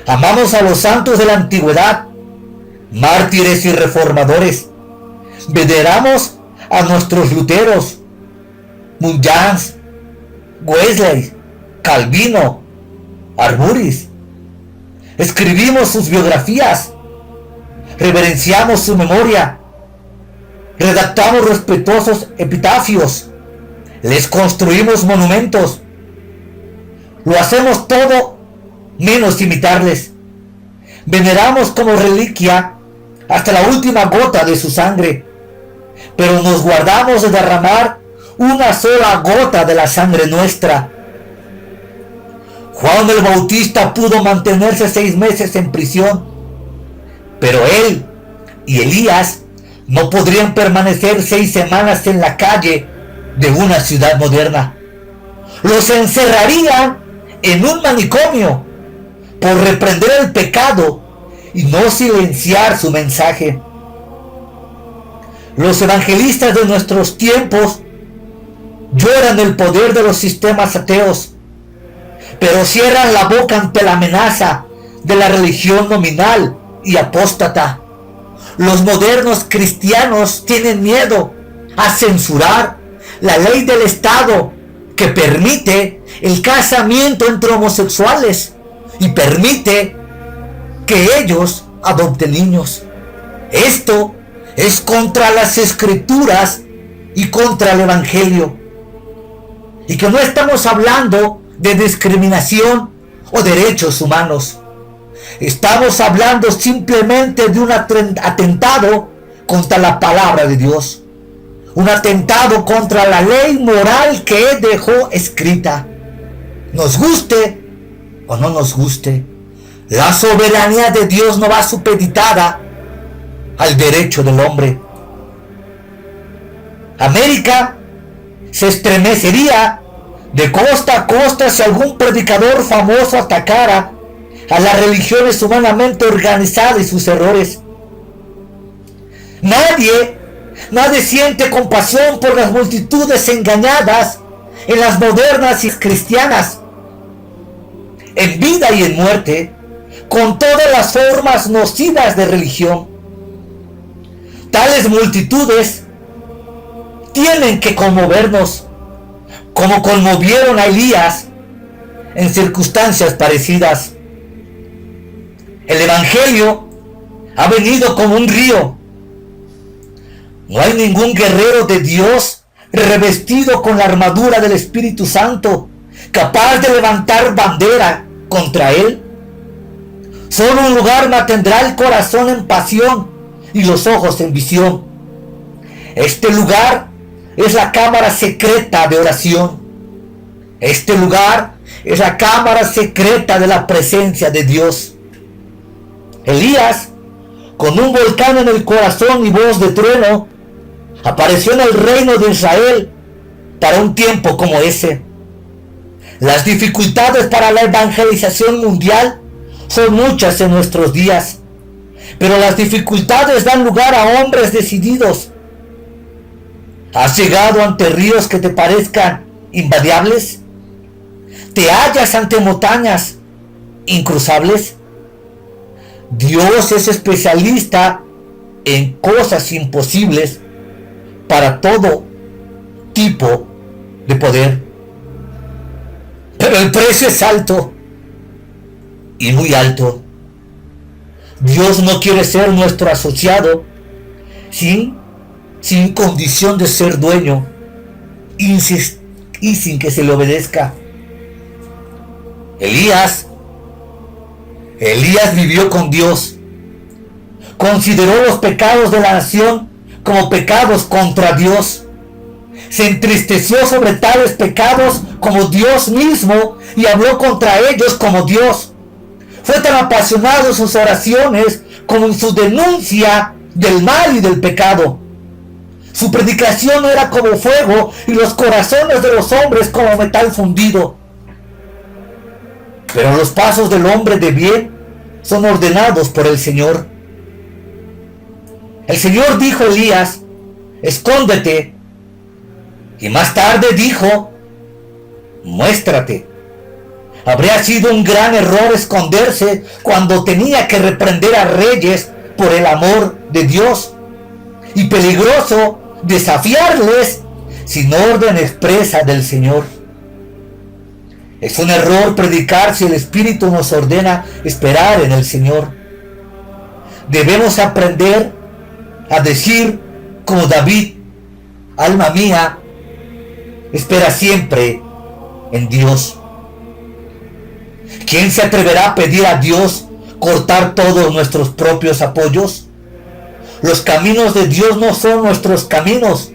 amamos a los santos de la antigüedad, mártires y reformadores. Veneramos a nuestros Luteros, Munjans, Wesley, Calvino, Arburis. Escribimos sus biografías, reverenciamos su memoria, redactamos respetuosos epitafios, les construimos monumentos. Lo hacemos todo menos imitarles. Veneramos como reliquia hasta la última gota de su sangre, pero nos guardamos de derramar una sola gota de la sangre nuestra. Juan el Bautista pudo mantenerse 6 meses en prisión, pero él y Elías no podrían permanecer 6 semanas en la calle de una ciudad moderna. Los encerrarían en un manicomio por reprender el pecado y no silenciar su mensaje. Los evangelistas de nuestros tiempos lloran el poder de los sistemas ateos, pero cierran la boca ante la amenaza de la religión nominal y apóstata. Los modernos cristianos tienen miedo a censurar la ley del Estado que permite el casamiento entre homosexuales y permite que ellos adopten niños. Esto es contra las escrituras y contra el evangelio. Y que no estamos hablando de discriminación o derechos humanos. Estamos hablando simplemente de un atentado contra la palabra de Dios. Un atentado contra la ley moral que Él dejó escrita. Nos guste o no nos guste, la soberanía de Dios no va supeditada al derecho del hombre. América se estremecería De costa a costa, si algún predicador famoso atacara a las religiones humanamente organizadas y sus errores. Nadie siente compasión por las multitudes engañadas en las modernas y cristianas, en vida y en muerte, con todas las formas nocivas de religión. Tales multitudes tienen que conmovernos, como conmovieron a Elías en circunstancias parecidas. El Evangelio ha venido como un río. No hay ningún guerrero de Dios revestido con la armadura del Espíritu Santo capaz de levantar bandera contra él. Solo un lugar mantendrá el corazón en pasión y los ojos en visión. Este lugar es la cámara secreta de oración. Este lugar es la cámara secreta de la presencia de Dios. Elías, con un volcán en el corazón y voz de trueno, apareció en el reino de Israel para un tiempo como ese. Las dificultades para la evangelización mundial son muchas en nuestros días, pero las dificultades dan lugar a hombres decididos. ¿Has llegado ante ríos que te parezcan invadiables? ¿Te hallas ante montañas incruzables? Dios es especialista en cosas imposibles para todo tipo de poder. Pero el precio es alto y muy alto. Dios no quiere ser nuestro asociado sin condición de ser dueño y sin que se le obedezca. Elías vivió con Dios. Consideró los pecados de la nación como pecados contra Dios. Se entristeció sobre tales pecados como Dios mismo y habló contra ellos como Dios. Fue tan apasionado en sus oraciones como en su denuncia del mal y del pecado. Su predicación era como fuego y los corazones de los hombres como metal fundido. Pero los pasos del hombre de bien son ordenados por el Señor. El Señor dijo a Elías: escóndete. Y más tarde dijo: muéstrate. Habría sido un gran error esconderse cuando tenía que reprender a reyes por el amor de Dios, y peligroso desafiarles sin orden expresa del Señor. Es un error predicar si el Espíritu nos ordena esperar en el Señor. Debemos aprender a decir como David: alma mía, espera siempre en Dios. ¿Quién se atreverá a pedir a Dios cortar todos nuestros propios apoyos? Los caminos de Dios no son nuestros caminos.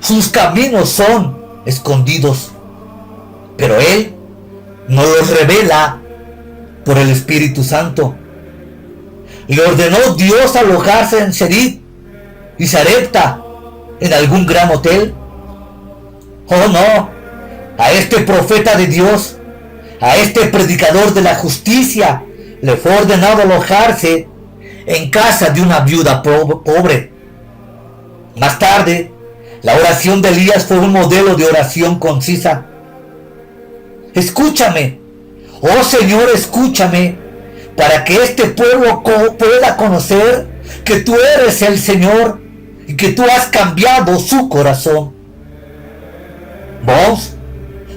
Sus caminos son escondidos. Pero Él nos los revela por el Espíritu Santo. Le ordenó Dios alojarse en Serid y Sarepta, en algún gran hotel. Oh no, a este profeta de Dios, a este predicador de la justicia, le fue ordenado alojarse en casa de una viuda pobre. Más tarde, la oración de Elías fue un modelo de oración concisa. Escúchame, oh Señor, escúchame, para que este pueblo pueda conocer que tú eres el Señor y que tú has cambiado su corazón. Vos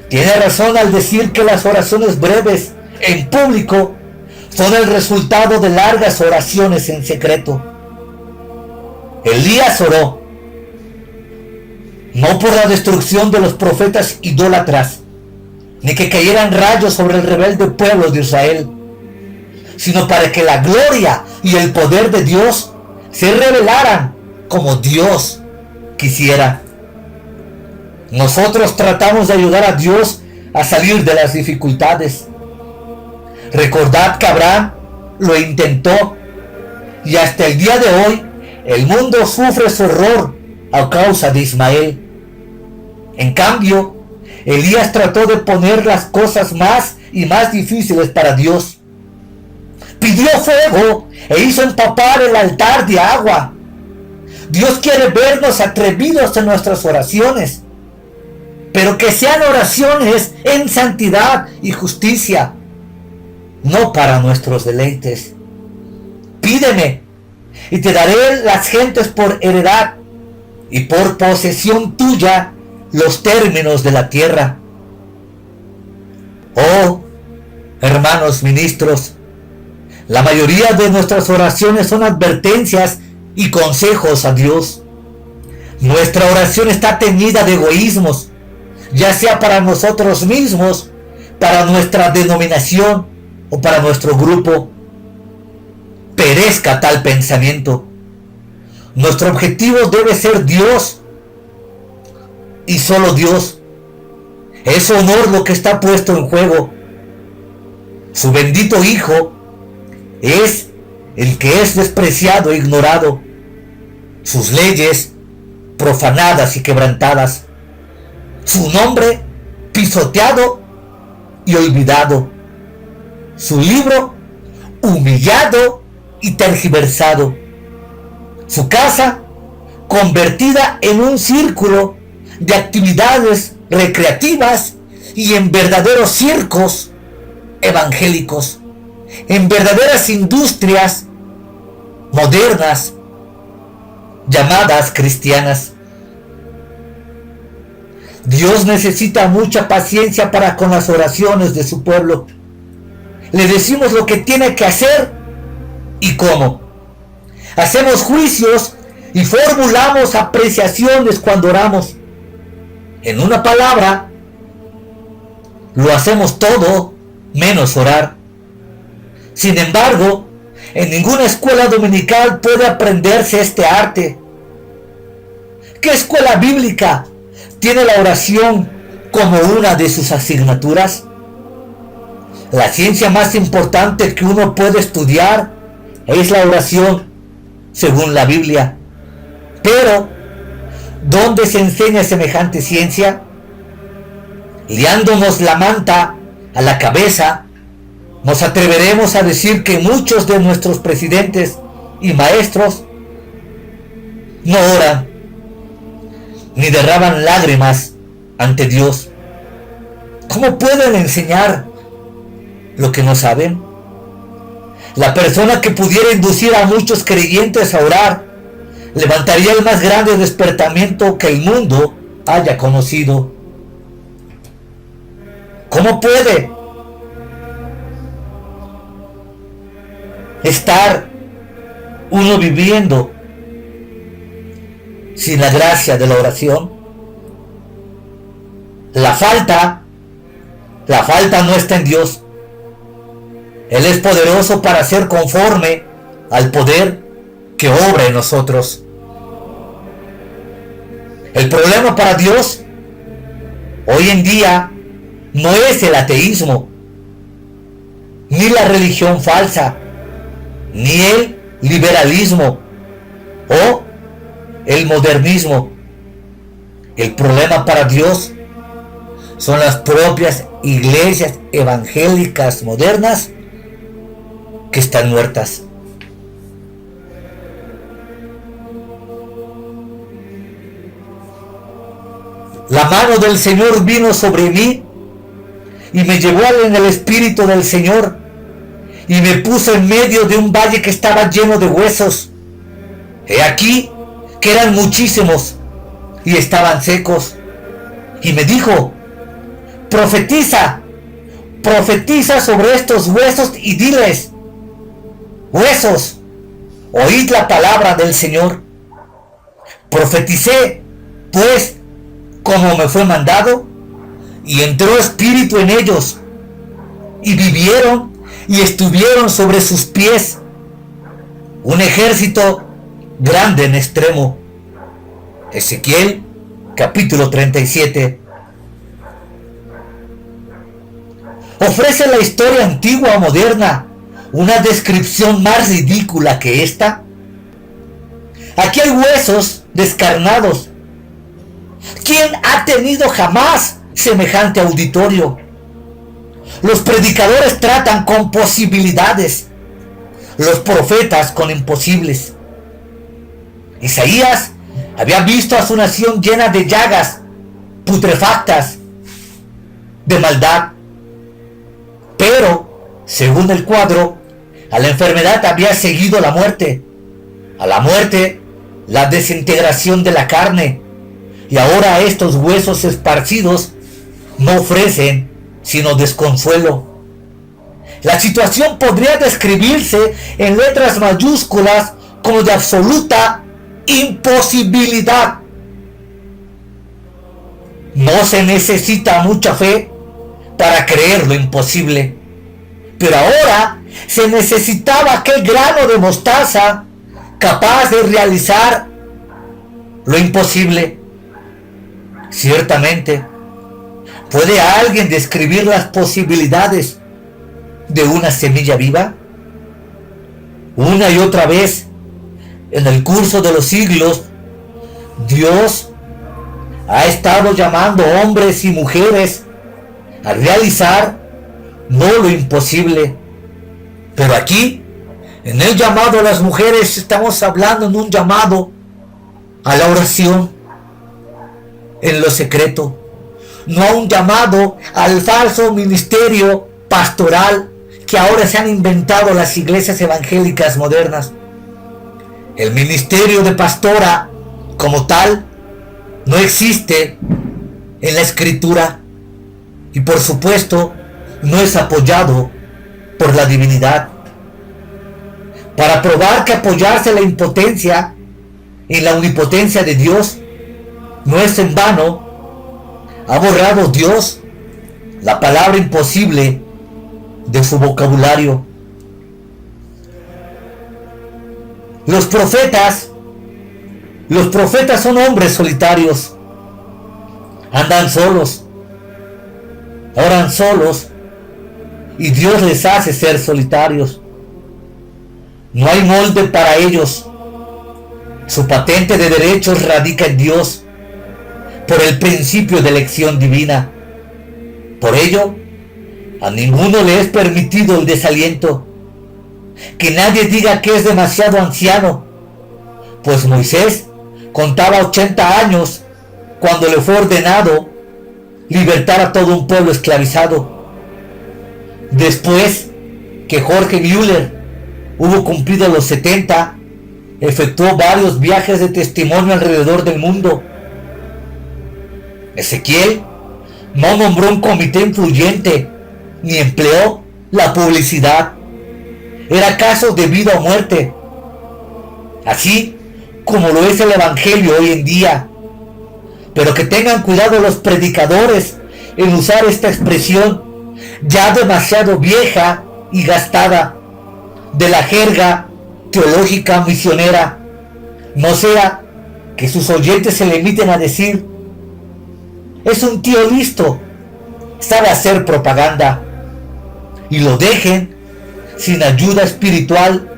tiene razón al decir que las oraciones breves en público son el resultado de largas oraciones en secreto. Elías oró no por la destrucción de los profetas idólatras, ni que cayeran rayos sobre el rebelde pueblo de Israel, sino para que la gloria y el poder de Dios se revelaran como Dios quisiera. Nosotros tratamos de ayudar a Dios a salir de las dificultades. Recordad que Abraham lo intentó y hasta el día de hoy el mundo sufre su error a causa de Ismael. En cambio, Elías trató de poner las cosas más y más difíciles para Dios. Pidió fuego e hizo empapar el altar de agua. Dios quiere vernos atrevidos en nuestras oraciones, pero que sean oraciones en santidad y justicia, no para nuestros deleites. Pídeme y te daré las gentes por heredad y por posesión tuya los términos de la tierra. Oh, hermanos ministros, la mayoría de nuestras oraciones son advertencias y consejos a Dios. Nuestra oración está teñida de egoísmos, ya sea para nosotros mismos, para nuestra denominación o para nuestro grupo. Perezca tal pensamiento. Nuestro objetivo debe ser Dios y solo Dios. Es su honor lo que está puesto en juego. Su bendito Hijo es el que es despreciado e ignorado. Sus leyes profanadas y quebrantadas. Su nombre pisoteado y olvidado. Su libro humillado y tergiversado. Su casa convertida en un círculo de actividades recreativas y en verdaderos circos evangélicos, en verdaderas industrias modernas llamadas cristianas. Dios necesita mucha paciencia para con las oraciones de su pueblo. Le decimos lo que tiene que hacer y cómo. Hacemos juicios y formulamos apreciaciones cuando oramos. En una palabra, lo hacemos todo menos orar. Sin embargo, en ninguna escuela dominical puede aprenderse este arte. ¿Qué escuela bíblica tiene la oración como una de sus asignaturas? La ciencia más importante que uno puede estudiar es la oración, según la Biblia. Pero, ¿dónde se enseña semejante ciencia? Liándonos la manta a la cabeza, nos atreveremos a decir que muchos de nuestros presidentes y maestros no oran ni derraman lágrimas ante Dios. ¿Cómo pueden enseñar lo que no saben? La persona que pudiera inducir a muchos creyentes a orar levantaría el más grande despertamiento que el mundo haya conocido. ¿Cómo puede estar uno viviendo sin la gracia de la oración? La falta no está en Dios. Él es poderoso para hacer conforme al poder que obra en nosotros. El problema para Dios hoy en día no es el ateísmo, ni la religión falsa, ni el liberalismo o el modernismo. El problema para Dios son las propias iglesias evangélicas modernas que están muertas. La mano del Señor vino sobre mí y me llevó en el espíritu del Señor y me puso en medio de un valle que estaba lleno de huesos. He aquí que eran muchísimos y estaban secos. Y me dijo: profetiza sobre estos huesos y diles: huesos, oíd la palabra del Señor. Profeticé, pues, como me fue mandado, y entró espíritu en ellos, y vivieron y estuvieron sobre sus pies un ejército grande en extremo. Ezequiel capítulo 37. ¿Ofrece la historia antigua o moderna una descripción más ridícula que esta? Aquí hay huesos descarnados. ¿Quién ha tenido jamás semejante auditorio. Los predicadores tratan con posibilidades, los profetas con imposibles. Isaías había visto a su nación llena de llagas putrefactas, de maldad. Pero, según el cuadro, a la enfermedad había seguido la muerte. A la muerte, la desintegración de la carne. Y ahora estos huesos esparcidos no ofrecen sino desconsuelo. La situación podría describirse en letras mayúsculas como de absoluta imposibilidad. No se necesita mucha fe para creer lo imposible, pero ahora se necesitaba aquel grano de mostaza capaz de realizar lo imposible. Ciertamente, ¿puede alguien describir las posibilidades de una semilla viva? Una y otra vez, en el curso de los siglos, Dios ha estado llamando a hombres y mujeres a realizar no lo imposible. Pero aquí, en el llamado a las mujeres, estamos hablando de un llamado a la oración en lo secreto, no a un llamado al falso ministerio pastoral que ahora se han inventado las iglesias evangélicas modernas. El ministerio de pastora como tal no existe en la escritura y por supuesto no es apoyado por la divinidad. Para probar que apoyarse la impotencia en la omnipotencia de Dios no es en vano, ha borrado Dios la palabra imposible de su vocabulario. Los profetas son hombres solitarios. Andan solos, oran solos, y Dios les hace ser solitarios. No hay molde para ellos. Su patente de derechos radica en Dios, por el principio de elección divina. Por ello, a ninguno le es permitido el desaliento. Que nadie diga que es demasiado anciano, pues Moisés contaba 80 años cuando le fue ordenado libertar a todo un pueblo esclavizado. Después que Jorge Müller hubo cumplido los 70, efectuó varios viajes de testimonio alrededor del mundo. Ezequiel no nombró un comité influyente ni empleó la publicidad. Era caso de vida o muerte, así como lo es el evangelio hoy en día. Pero que tengan cuidado los predicadores en usar esta expresión ya demasiado vieja y gastada de la jerga teológica misionera, no sea que sus oyentes se limiten a decir: es un tío listo, sabe hacer propaganda, y lo dejen sin ayuda espiritual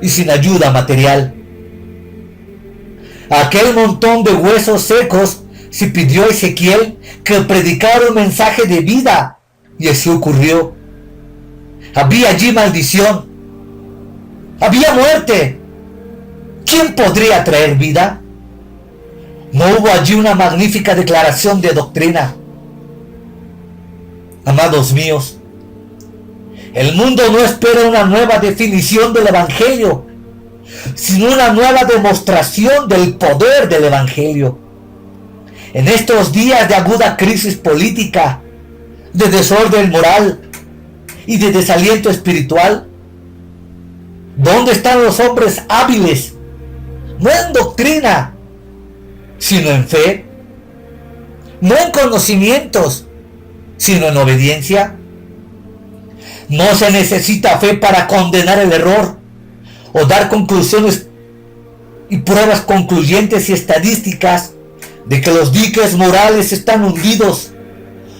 y sin ayuda material. Aquel montón de huesos secos se pidió a Ezequiel que predicara un mensaje de vida, y así ocurrió. Había allí maldición, había muerte. ¿Quién podría traer vida? No hubo allí una magnífica declaración de doctrina. Amados míos, el mundo no espera una nueva definición del evangelio, sino una nueva demostración del poder del evangelio. En estos días de aguda crisis política, de desorden moral y de desaliento espiritual, ¿dónde están los hombres hábiles? No en doctrina, sino en fe. No en conocimientos, sino en obediencia. No se necesita fe para condenar el error o dar conclusiones y pruebas concluyentes y estadísticas de que los diques morales están hundidos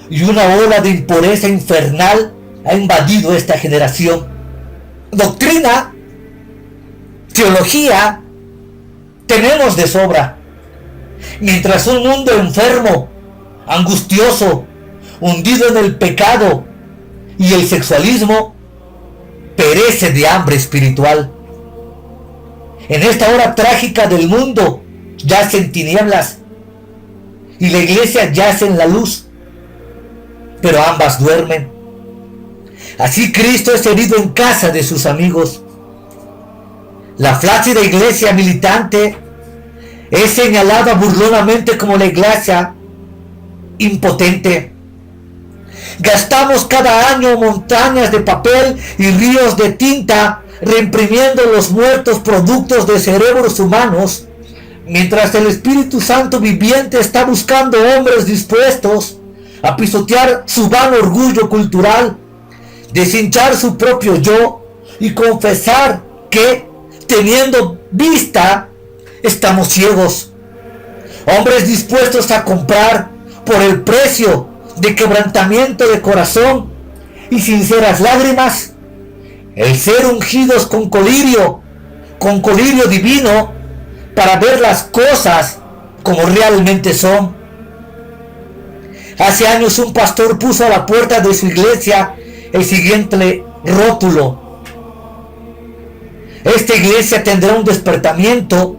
y una ola de impureza infernal ha invadido esta generación. Doctrina, teología, tenemos de sobra. Mientras un mundo enfermo angustioso, hundido en el pecado y el sexualismo, perece de hambre espiritual. En esta hora trágica del mundo yace en tinieblas y la iglesia yace en la luz, pero ambas duermen. Así Cristo es herido en casa de sus amigos. La flácida iglesia militante es señalada burlonamente como la iglesia impotente. Gastamos cada año montañas de papel y ríos de tinta reimprimiendo los muertos productos de cerebros humanos, mientras el Espíritu Santo viviente está buscando hombres dispuestos a pisotear su vano orgullo cultural, deshinchar su propio yo y confesar que, teniendo vista, estamos ciegos. Hombres dispuestos a comprar por el precio de quebrantamiento de corazón y sinceras lágrimas el ser ungidos con colirio divino para ver las cosas como realmente son. Hace años un pastor puso a la puerta de su iglesia el siguiente rótulo: esta iglesia tendrá un despertamiento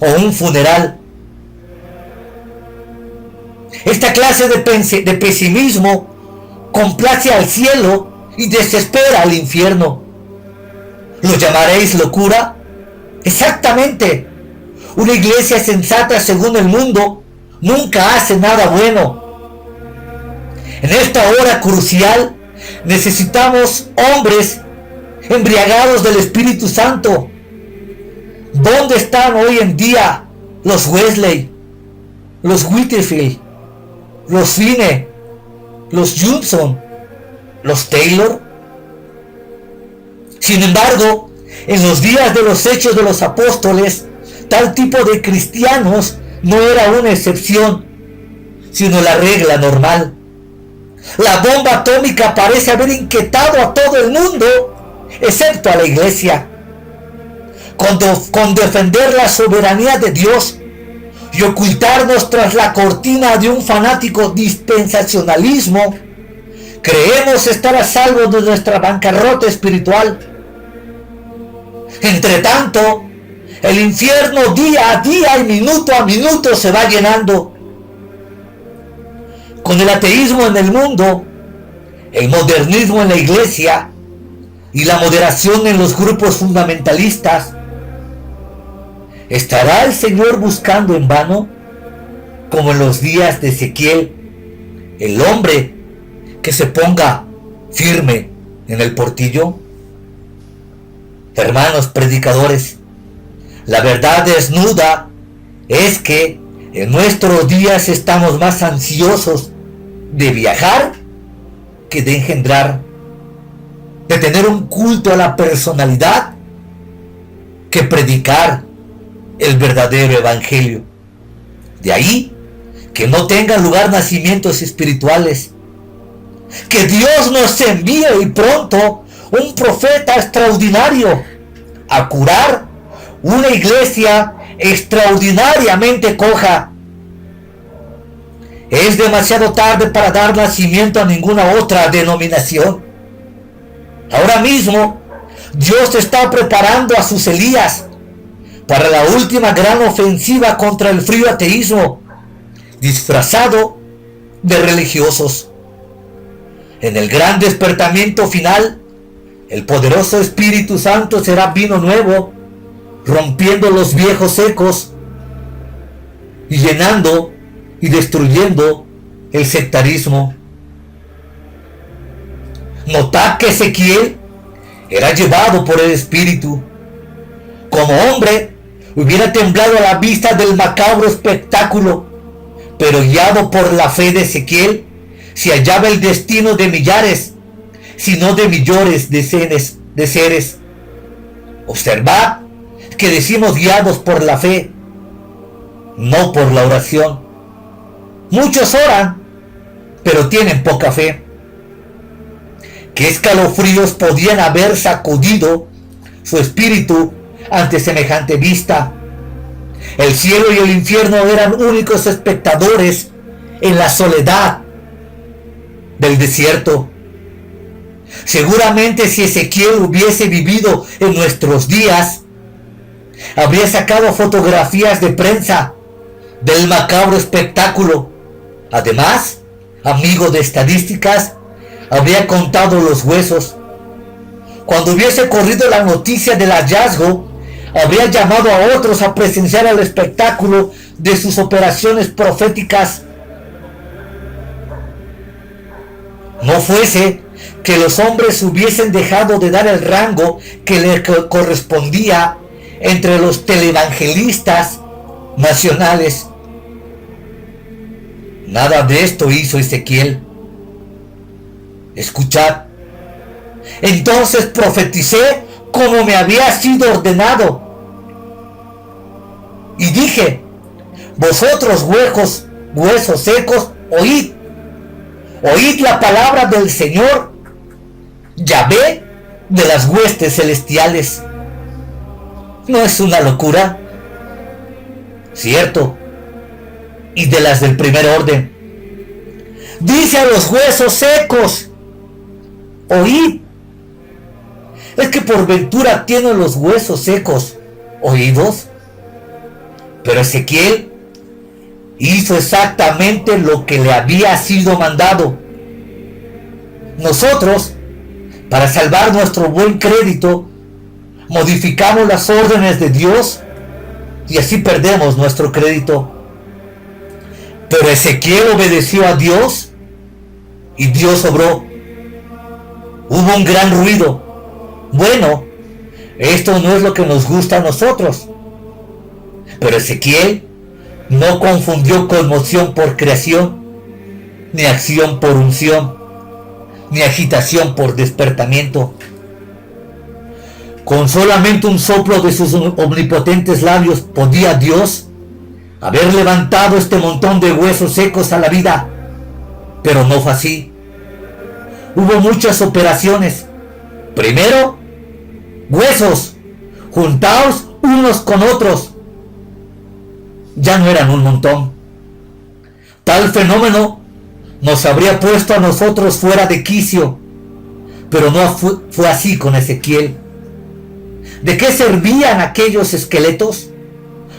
o un funeral. Esta clase de pesimismo complace al cielo y desespera al infierno. ¿Lo llamaréis locura? Exactamente. Una iglesia sensata según el mundo nunca hace nada bueno. En esta hora crucial necesitamos hombres embriagados del Espíritu Santo. ¿Dónde están hoy en día los Wesley, los Whitefield, los Finney, los Johnson, los Taylor? Sin embargo, en los días de los Hechos de los Apóstoles, tal tipo de cristianos no era una excepción, sino la regla normal. La bomba atómica parece haber inquietado a todo el mundo, excepto a la iglesia. Con defender la soberanía de Dios y ocultarnos tras la cortina de un fanático dispensacionalismo, creemos estar a salvo de nuestra bancarrota espiritual. Entre tanto, el infierno día a día y minuto a minuto se va llenando. Con el ateísmo en el mundo, el modernismo en la iglesia y la moderación en los grupos fundamentalistas, ¿estará el Señor buscando en vano, como en los días de Ezequiel, el hombre que se ponga firme en el portillo? Hermanos predicadores, la verdad desnuda es que en nuestros días estamos más ansiosos de viajar que de engendrar, de tener un culto a la personalidad que predicar el verdadero evangelio. De ahí que no tengan lugar nacimientos espirituales. Que Dios nos envíe y pronto un profeta extraordinario a curar una iglesia extraordinariamente coja. Es demasiado tarde para dar nacimiento a ninguna otra denominación. Ahora mismo Dios está preparando a sus Elías para la última gran ofensiva contra el frío ateísmo, disfrazado de religiosos. En el gran despertamiento final, el poderoso Espíritu Santo será vino nuevo, rompiendo los viejos secos y llenando y destruyendo el sectarismo. Notad que Ezequiel era llevado por el Espíritu. Como hombre, hubiera temblado a la vista del macabro espectáculo, pero guiado por la fe de Ezequiel, se hallaba el destino de millares, si no de millones de seres. Observad que decimos guiados por la fe, no por la oración. Muchos oran, pero tienen poca fe. ¿Qué escalofríos podían haber sacudido su espíritu ante semejante vista? El cielo y el infierno eran únicos espectadores en la soledad del desierto. Seguramente si Ezequiel hubiese vivido en nuestros días, habría sacado fotografías de prensa del macabro espectáculo. Además, amigo de estadísticas, habría contado los huesos. Cuando hubiese corrido la noticia del hallazgo, habría llamado a otros a presenciar el espectáculo de sus operaciones proféticas. No fuese que los hombres hubiesen dejado de dar el rango que le correspondía entre los televangelistas nacionales. Nada de esto hizo Ezequiel. Escuchad. Entonces profeticé como me había sido ordenado. Y dije: vosotros huesos secos, oíd. Oíd la palabra del Señor, Yahvé de las huestes celestiales. ¿No es una locura? Cierto. Y de las del primer orden. Dice a los huesos secos: oíd. ¿Es que por ventura tienen los huesos secos oídos? Pero Ezequiel hizo exactamente lo que le había sido mandado. Nosotros, para salvar nuestro buen crédito, modificamos las órdenes de Dios y así perdemos nuestro crédito. Pero Ezequiel obedeció a Dios y Dios obró. Hubo un gran ruido. Bueno, esto no es lo que nos gusta a nosotros. Pero Ezequiel no confundió conmoción por creación, ni acción por unción, ni agitación por despertamiento. Con solamente un soplo de sus omnipotentes labios podía Dios haber levantado este montón de huesos secos a la vida, pero no fue así. Hubo muchas operaciones. Primero, huesos juntados unos con otros. Ya no eran un montón. Tal fenómeno nos habría puesto a nosotros fuera de quicio, pero no fue así con Ezequiel. ¿De qué servían aquellos esqueletos?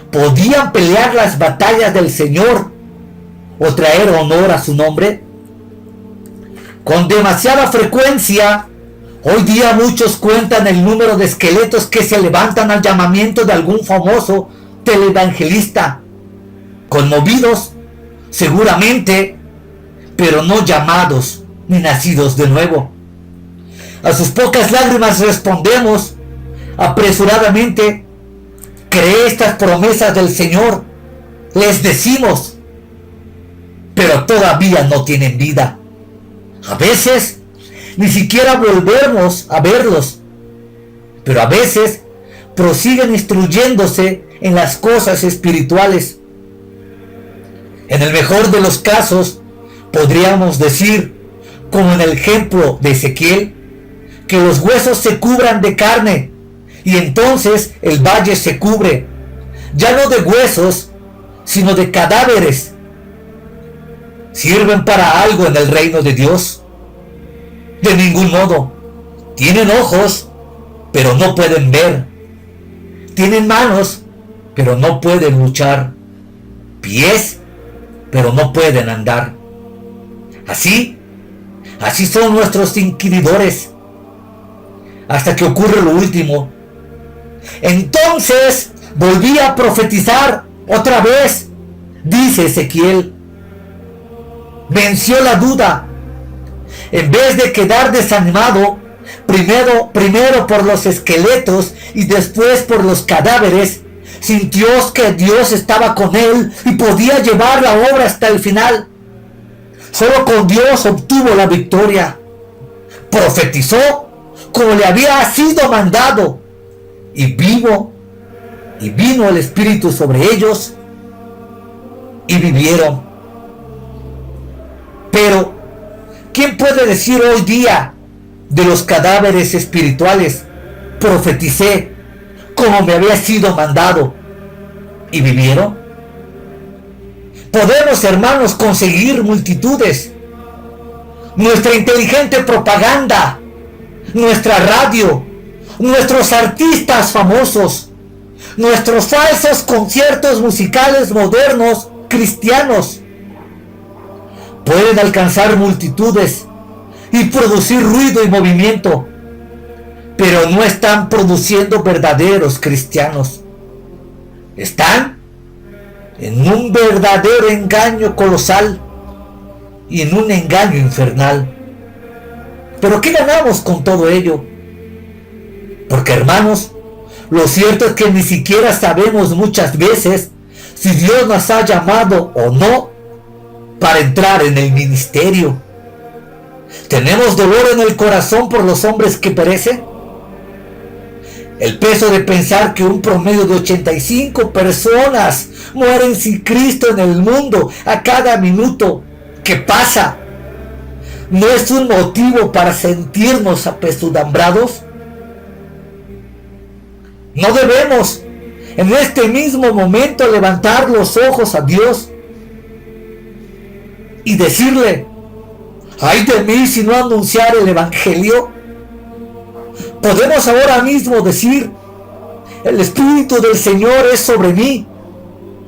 ¿Podían pelear las batallas del Señor o traer honor a su nombre? Con demasiada frecuencia, hoy día muchos cuentan el número de esqueletos que se levantan al llamamiento de algún famoso televangelista, conmovidos, seguramente, pero no llamados ni nacidos de nuevo. A sus pocas lágrimas respondemos apresuradamente: cree estas promesas del Señor, les decimos, pero todavía no tienen vida. A veces ni siquiera volvemos a verlos, pero a veces prosiguen instruyéndose en las cosas espirituales. En el mejor de los casos, podríamos decir, como en el ejemplo de Ezequiel, que los huesos se cubran de carne y entonces el valle se cubre, ya no de huesos, sino de cadáveres. ¿Sirven para algo en el reino de Dios? De ningún modo. Tienen ojos, pero no pueden ver. Tienen manos, pero no pueden luchar. Pies, pero no pueden andar. Así son nuestros inquiridores, hasta que ocurre lo último. Entonces volví a profetizar otra vez, dice Ezequiel. Venció la duda. En vez de quedar desanimado, primero por los esqueletos y después por los cadáveres, sintió que Dios estaba con él y podía llevar la obra hasta el final. Solo con Dios obtuvo la victoria. Profetizó como le había sido mandado, y vino el Espíritu sobre ellos y vivieron. Pero ¿quién puede decir hoy día de los cadáveres espirituales: profeticé como me había sido mandado y vivieron? Podemos, hermanos, conseguir multitudes. Nuestra inteligente propaganda, nuestra radio, nuestros artistas famosos, nuestros falsos conciertos musicales modernos cristianos pueden alcanzar multitudes y producir ruido y movimiento, pero no están produciendo verdaderos cristianos. Están en un verdadero engaño colosal y en un engaño infernal. ¿Pero qué ganamos con todo ello? Porque, hermanos, lo cierto es que ni siquiera sabemos muchas veces si Dios nos ha llamado o no para entrar en el ministerio. ¿Tenemos dolor en el corazón por los hombres que perecen? El peso de pensar que un promedio de 85 personas mueren sin Cristo en el mundo a cada minuto que pasa, ¿no es un motivo para sentirnos apesadumbrados? No debemos en este mismo momento levantar los ojos a Dios y decirle: ay de mí si no anunciar el evangelio. Podemos ahora mismo decir: el Espíritu del Señor es sobre mí,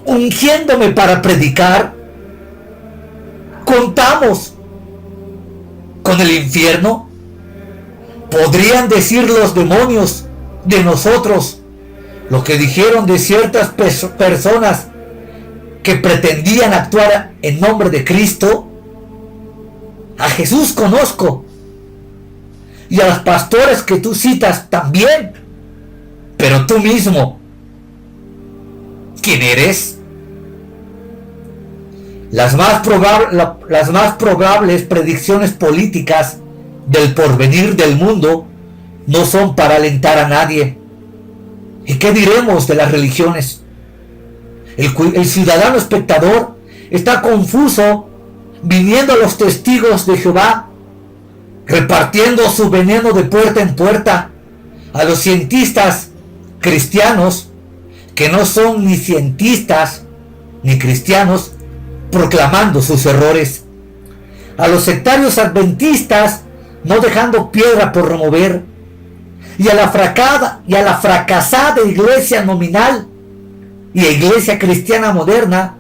ungiéndome para predicar. ¿Contamos con el infierno? ¿Podrían decir los demonios de nosotros lo que dijeron de ciertas personas que pretendían actuar en nombre de Cristo? A Jesús conozco, y a los pastores que tú citas también, pero tú mismo, ¿quién eres? Las más probables predicciones políticas del porvenir del mundo no son para alentar a nadie. ¿Y qué diremos de las religiones? El ciudadano espectador está confuso, viniendo a los testigos de Jehová, repartiendo su veneno de puerta en puerta, a los cientistas cristianos, que no son ni cientistas ni cristianos, proclamando sus errores, a los sectarios adventistas, no dejando piedra por remover, y a la fracasada iglesia nominal y a iglesia cristiana moderna,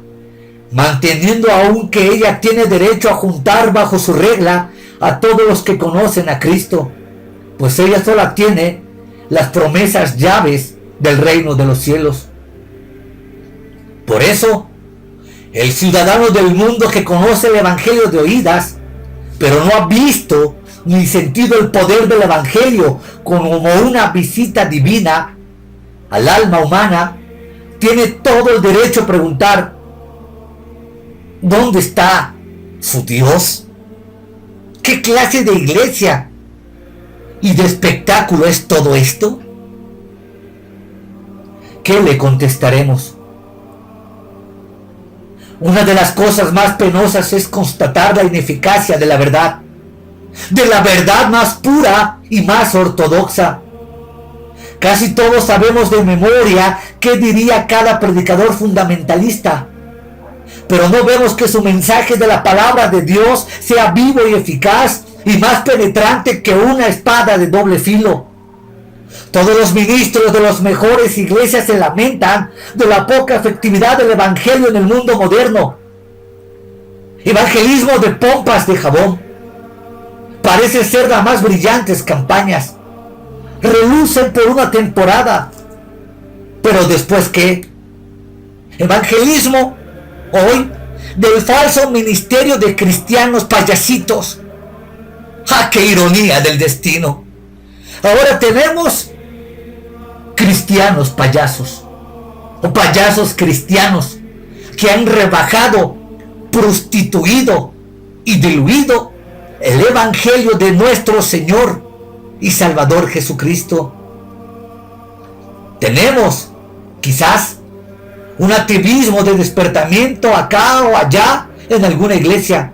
manteniendo aún que ella tiene derecho a juntar bajo su regla a todos los que conocen a Cristo, pues ella sola tiene las promesas llaves del reino de los cielos. Por eso, el ciudadano del mundo que conoce el evangelio de oídas, pero no ha visto ni sentido el poder del evangelio como una visita divina al alma humana, tiene todo el derecho a preguntar: ¿dónde está su Dios? ¿Qué clase de iglesia y de espectáculo es todo esto? ¿Qué le contestaremos? Una de las cosas más penosas es constatar la ineficacia de la verdad más pura y más ortodoxa. Casi todos sabemos de memoria qué diría cada predicador fundamentalista, pero no vemos que su mensaje de la palabra de Dios sea vivo y eficaz y más penetrante que una espada de doble filo. Todos los ministros de las mejores iglesias se lamentan de la poca efectividad del evangelio en el mundo moderno. Evangelismo de pompas de jabón. Parece ser las más brillantes campañas. Relucen por una temporada. Pero después, ¿qué? Evangelismo hoy del falso ministerio de cristianos payasitos. ¡Ah, qué ironía del destino! Ahora tenemos cristianos payasos, o payasos cristianos, que han rebajado, prostituido y diluido el evangelio de nuestro Señor y Salvador Jesucristo. Tenemos quizás un activismo de despertamiento acá o allá en alguna iglesia,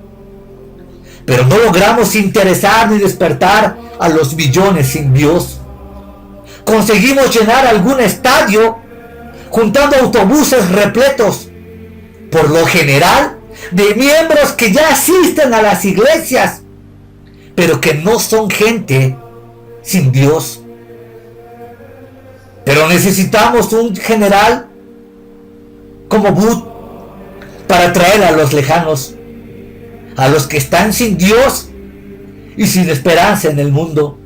pero no logramos interesar ni despertar a los millones sin Dios. Conseguimos llenar algún estadio juntando autobuses repletos, por lo general, de miembros que ya asisten a las iglesias, pero que no son gente sin Dios. Pero necesitamos un general como Booth para traer a los lejanos, a los que están sin Dios y sin esperanza en el mundo.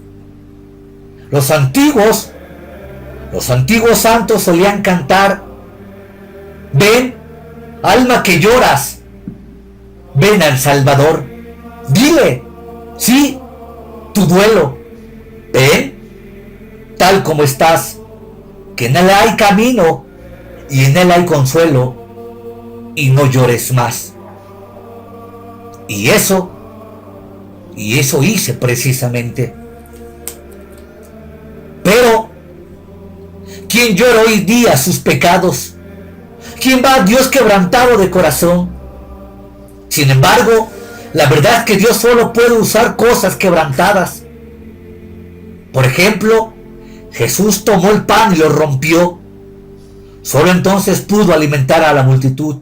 Los antiguos santos solían cantar: ven, alma que lloras, ven al Salvador, dile, sí, tu duelo, ven, tal como estás, que en él hay camino y en él hay consuelo, y no llores más. Y eso hice precisamente. Pero ¿quién llora hoy día sus pecados? ¿Quién va a Dios quebrantado de corazón? Sin embargo, la verdad es que Dios solo puede usar cosas quebrantadas. Por ejemplo, Jesús tomó el pan y lo rompió. Solo entonces pudo alimentar a la multitud.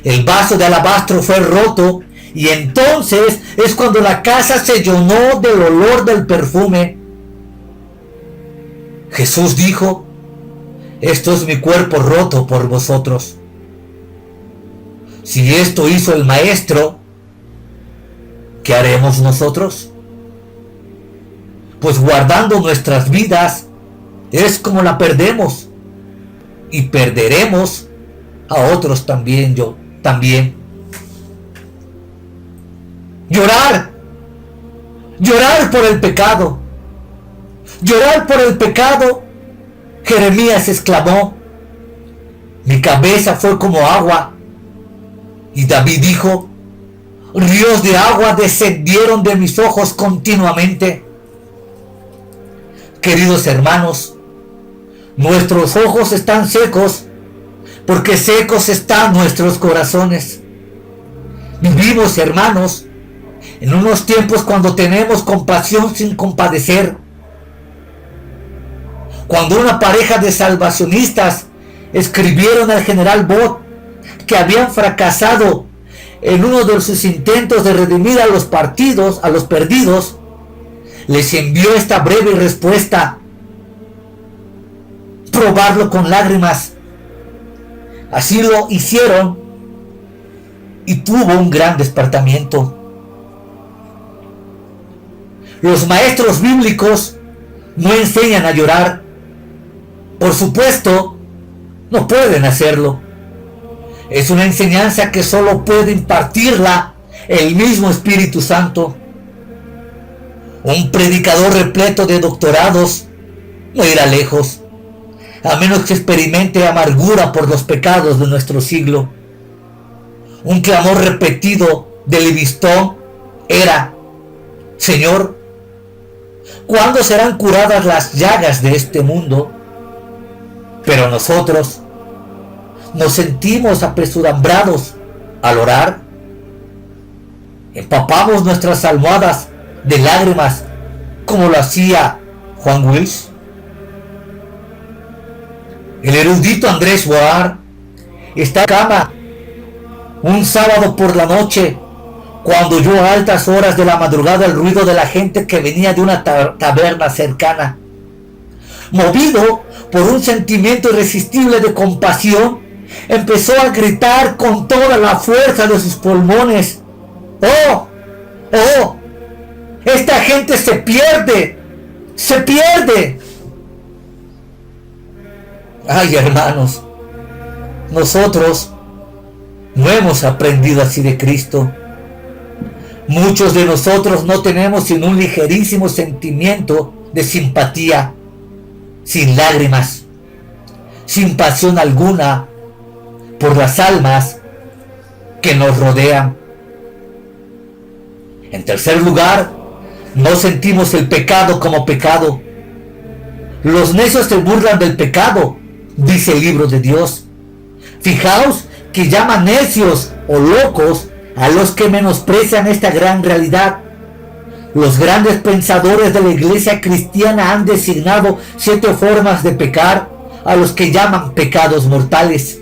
El vaso de alabastro fue roto y entonces es cuando la casa se llenó del olor del perfume. Jesús dijo: esto es mi cuerpo roto por vosotros. Si esto hizo el Maestro, ¿qué haremos nosotros? Pues guardando nuestras vidas es como la perdemos, y perderemos a otros también. Llorar por el pecado. Llorar por el pecado. Jeremías exclamó: mi cabeza fue como agua. Y David dijo: ríos de agua descendieron de mis ojos continuamente. Queridos hermanos, nuestros ojos están secos porque secos están nuestros corazones. Vivimos, hermanos, en unos tiempos cuando tenemos compasión sin compadecer. Cuando una pareja de salvacionistas escribieron al general Booth que habían fracasado en uno de sus intentos de redimir a los perdidos, les envió esta breve respuesta: probarlo con lágrimas. Así lo hicieron y tuvo un gran despertamiento. Los maestros bíblicos no enseñan a llorar. Por supuesto, no pueden hacerlo. Es una enseñanza que solo puede impartirla el mismo Espíritu Santo. Un predicador repleto de doctorados no irá lejos, a menos que experimente amargura por los pecados de nuestro siglo. Un clamor repetido de Livingstone era: Señor, ¿cuándo serán curadas las llagas de este mundo? Pero nosotros nos sentimos apresurambrados al orar. Empapamos nuestras almohadas de lágrimas como lo hacía Juan Wills. El erudito Andrés Boar está en cama un sábado por la noche cuando oyó a altas horas de la madrugada el ruido de la gente que venía de una taberna cercana. Movido por un sentimiento irresistible de compasión, empezó a gritar con toda la fuerza de sus pulmones: ¡Oh! ¡Oh! ¡Esta gente se pierde! ¡Se pierde! Ay, hermanos, nosotros no hemos aprendido así de Cristo. Muchos de nosotros no tenemos sino un ligerísimo sentimiento de simpatía, sin lágrimas, sin pasión alguna por las almas que nos rodean. En tercer lugar, no sentimos el pecado como pecado. Los necios se burlan del pecado, dice el libro de Dios. Fijaos que llama necios o locos a los que menosprecian esta gran realidad. Los grandes pensadores de la iglesia cristiana han designado 7 formas de pecar, a los que llaman pecados mortales.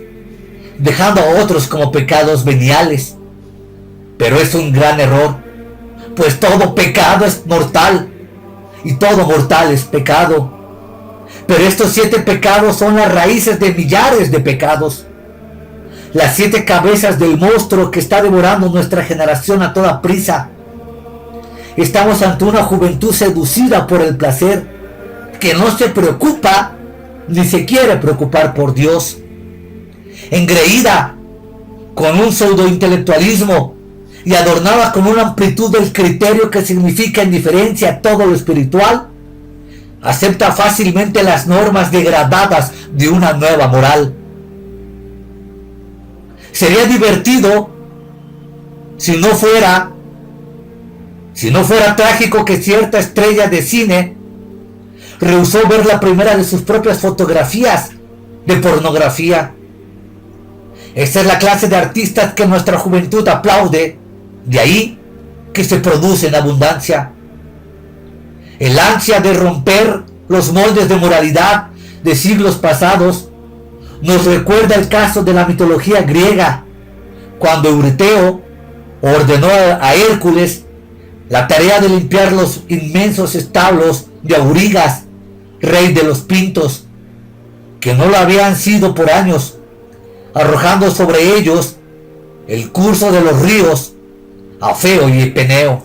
dejando a otros como pecados veniales. Pero es un gran error, pues todo pecado es mortal, y todo mortal es pecado. Pero estos 7 pecados son las raíces de millares de pecados. Las 7 cabezas del monstruo que está devorando nuestra generación a toda prisa. Estamos ante una juventud seducida por el placer, que no se preocupa ni se quiere preocupar por Dios. Engreída con un pseudointelectualismo y adornada con una amplitud del criterio que significa indiferencia a todo lo espiritual, acepta fácilmente las normas degradadas de una nueva moral. Sería divertido si no fuera trágico que cierta estrella de cine rehusó ver la primera de sus propias fotografías de pornografía. Esta es la clase de artistas que nuestra juventud aplaude, de ahí que se produce en abundancia. El ansia de romper los moldes de moralidad de siglos pasados nos recuerda el caso de la mitología griega, cuando Euríteo ordenó a Hércules la tarea de limpiar los inmensos establos de Aurigas, rey de los Pintos, que no lo habían sido por años, arrojando sobre ellos el curso de los ríos Afeo y Epeneo.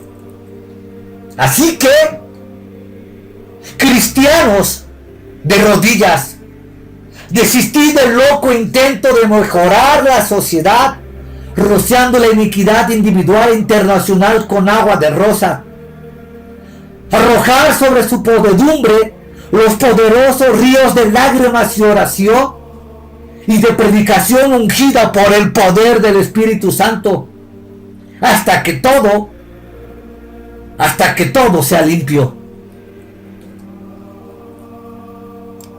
Así que, cristianos de rodillas, desistid del loco intento de mejorar la sociedad rociando la iniquidad individual e internacional con agua de rosa. Arrojar sobre su podredumbre los poderosos ríos de lágrimas y oración y de predicación ungida por el poder del Espíritu Santo, hasta que todo sea limpio.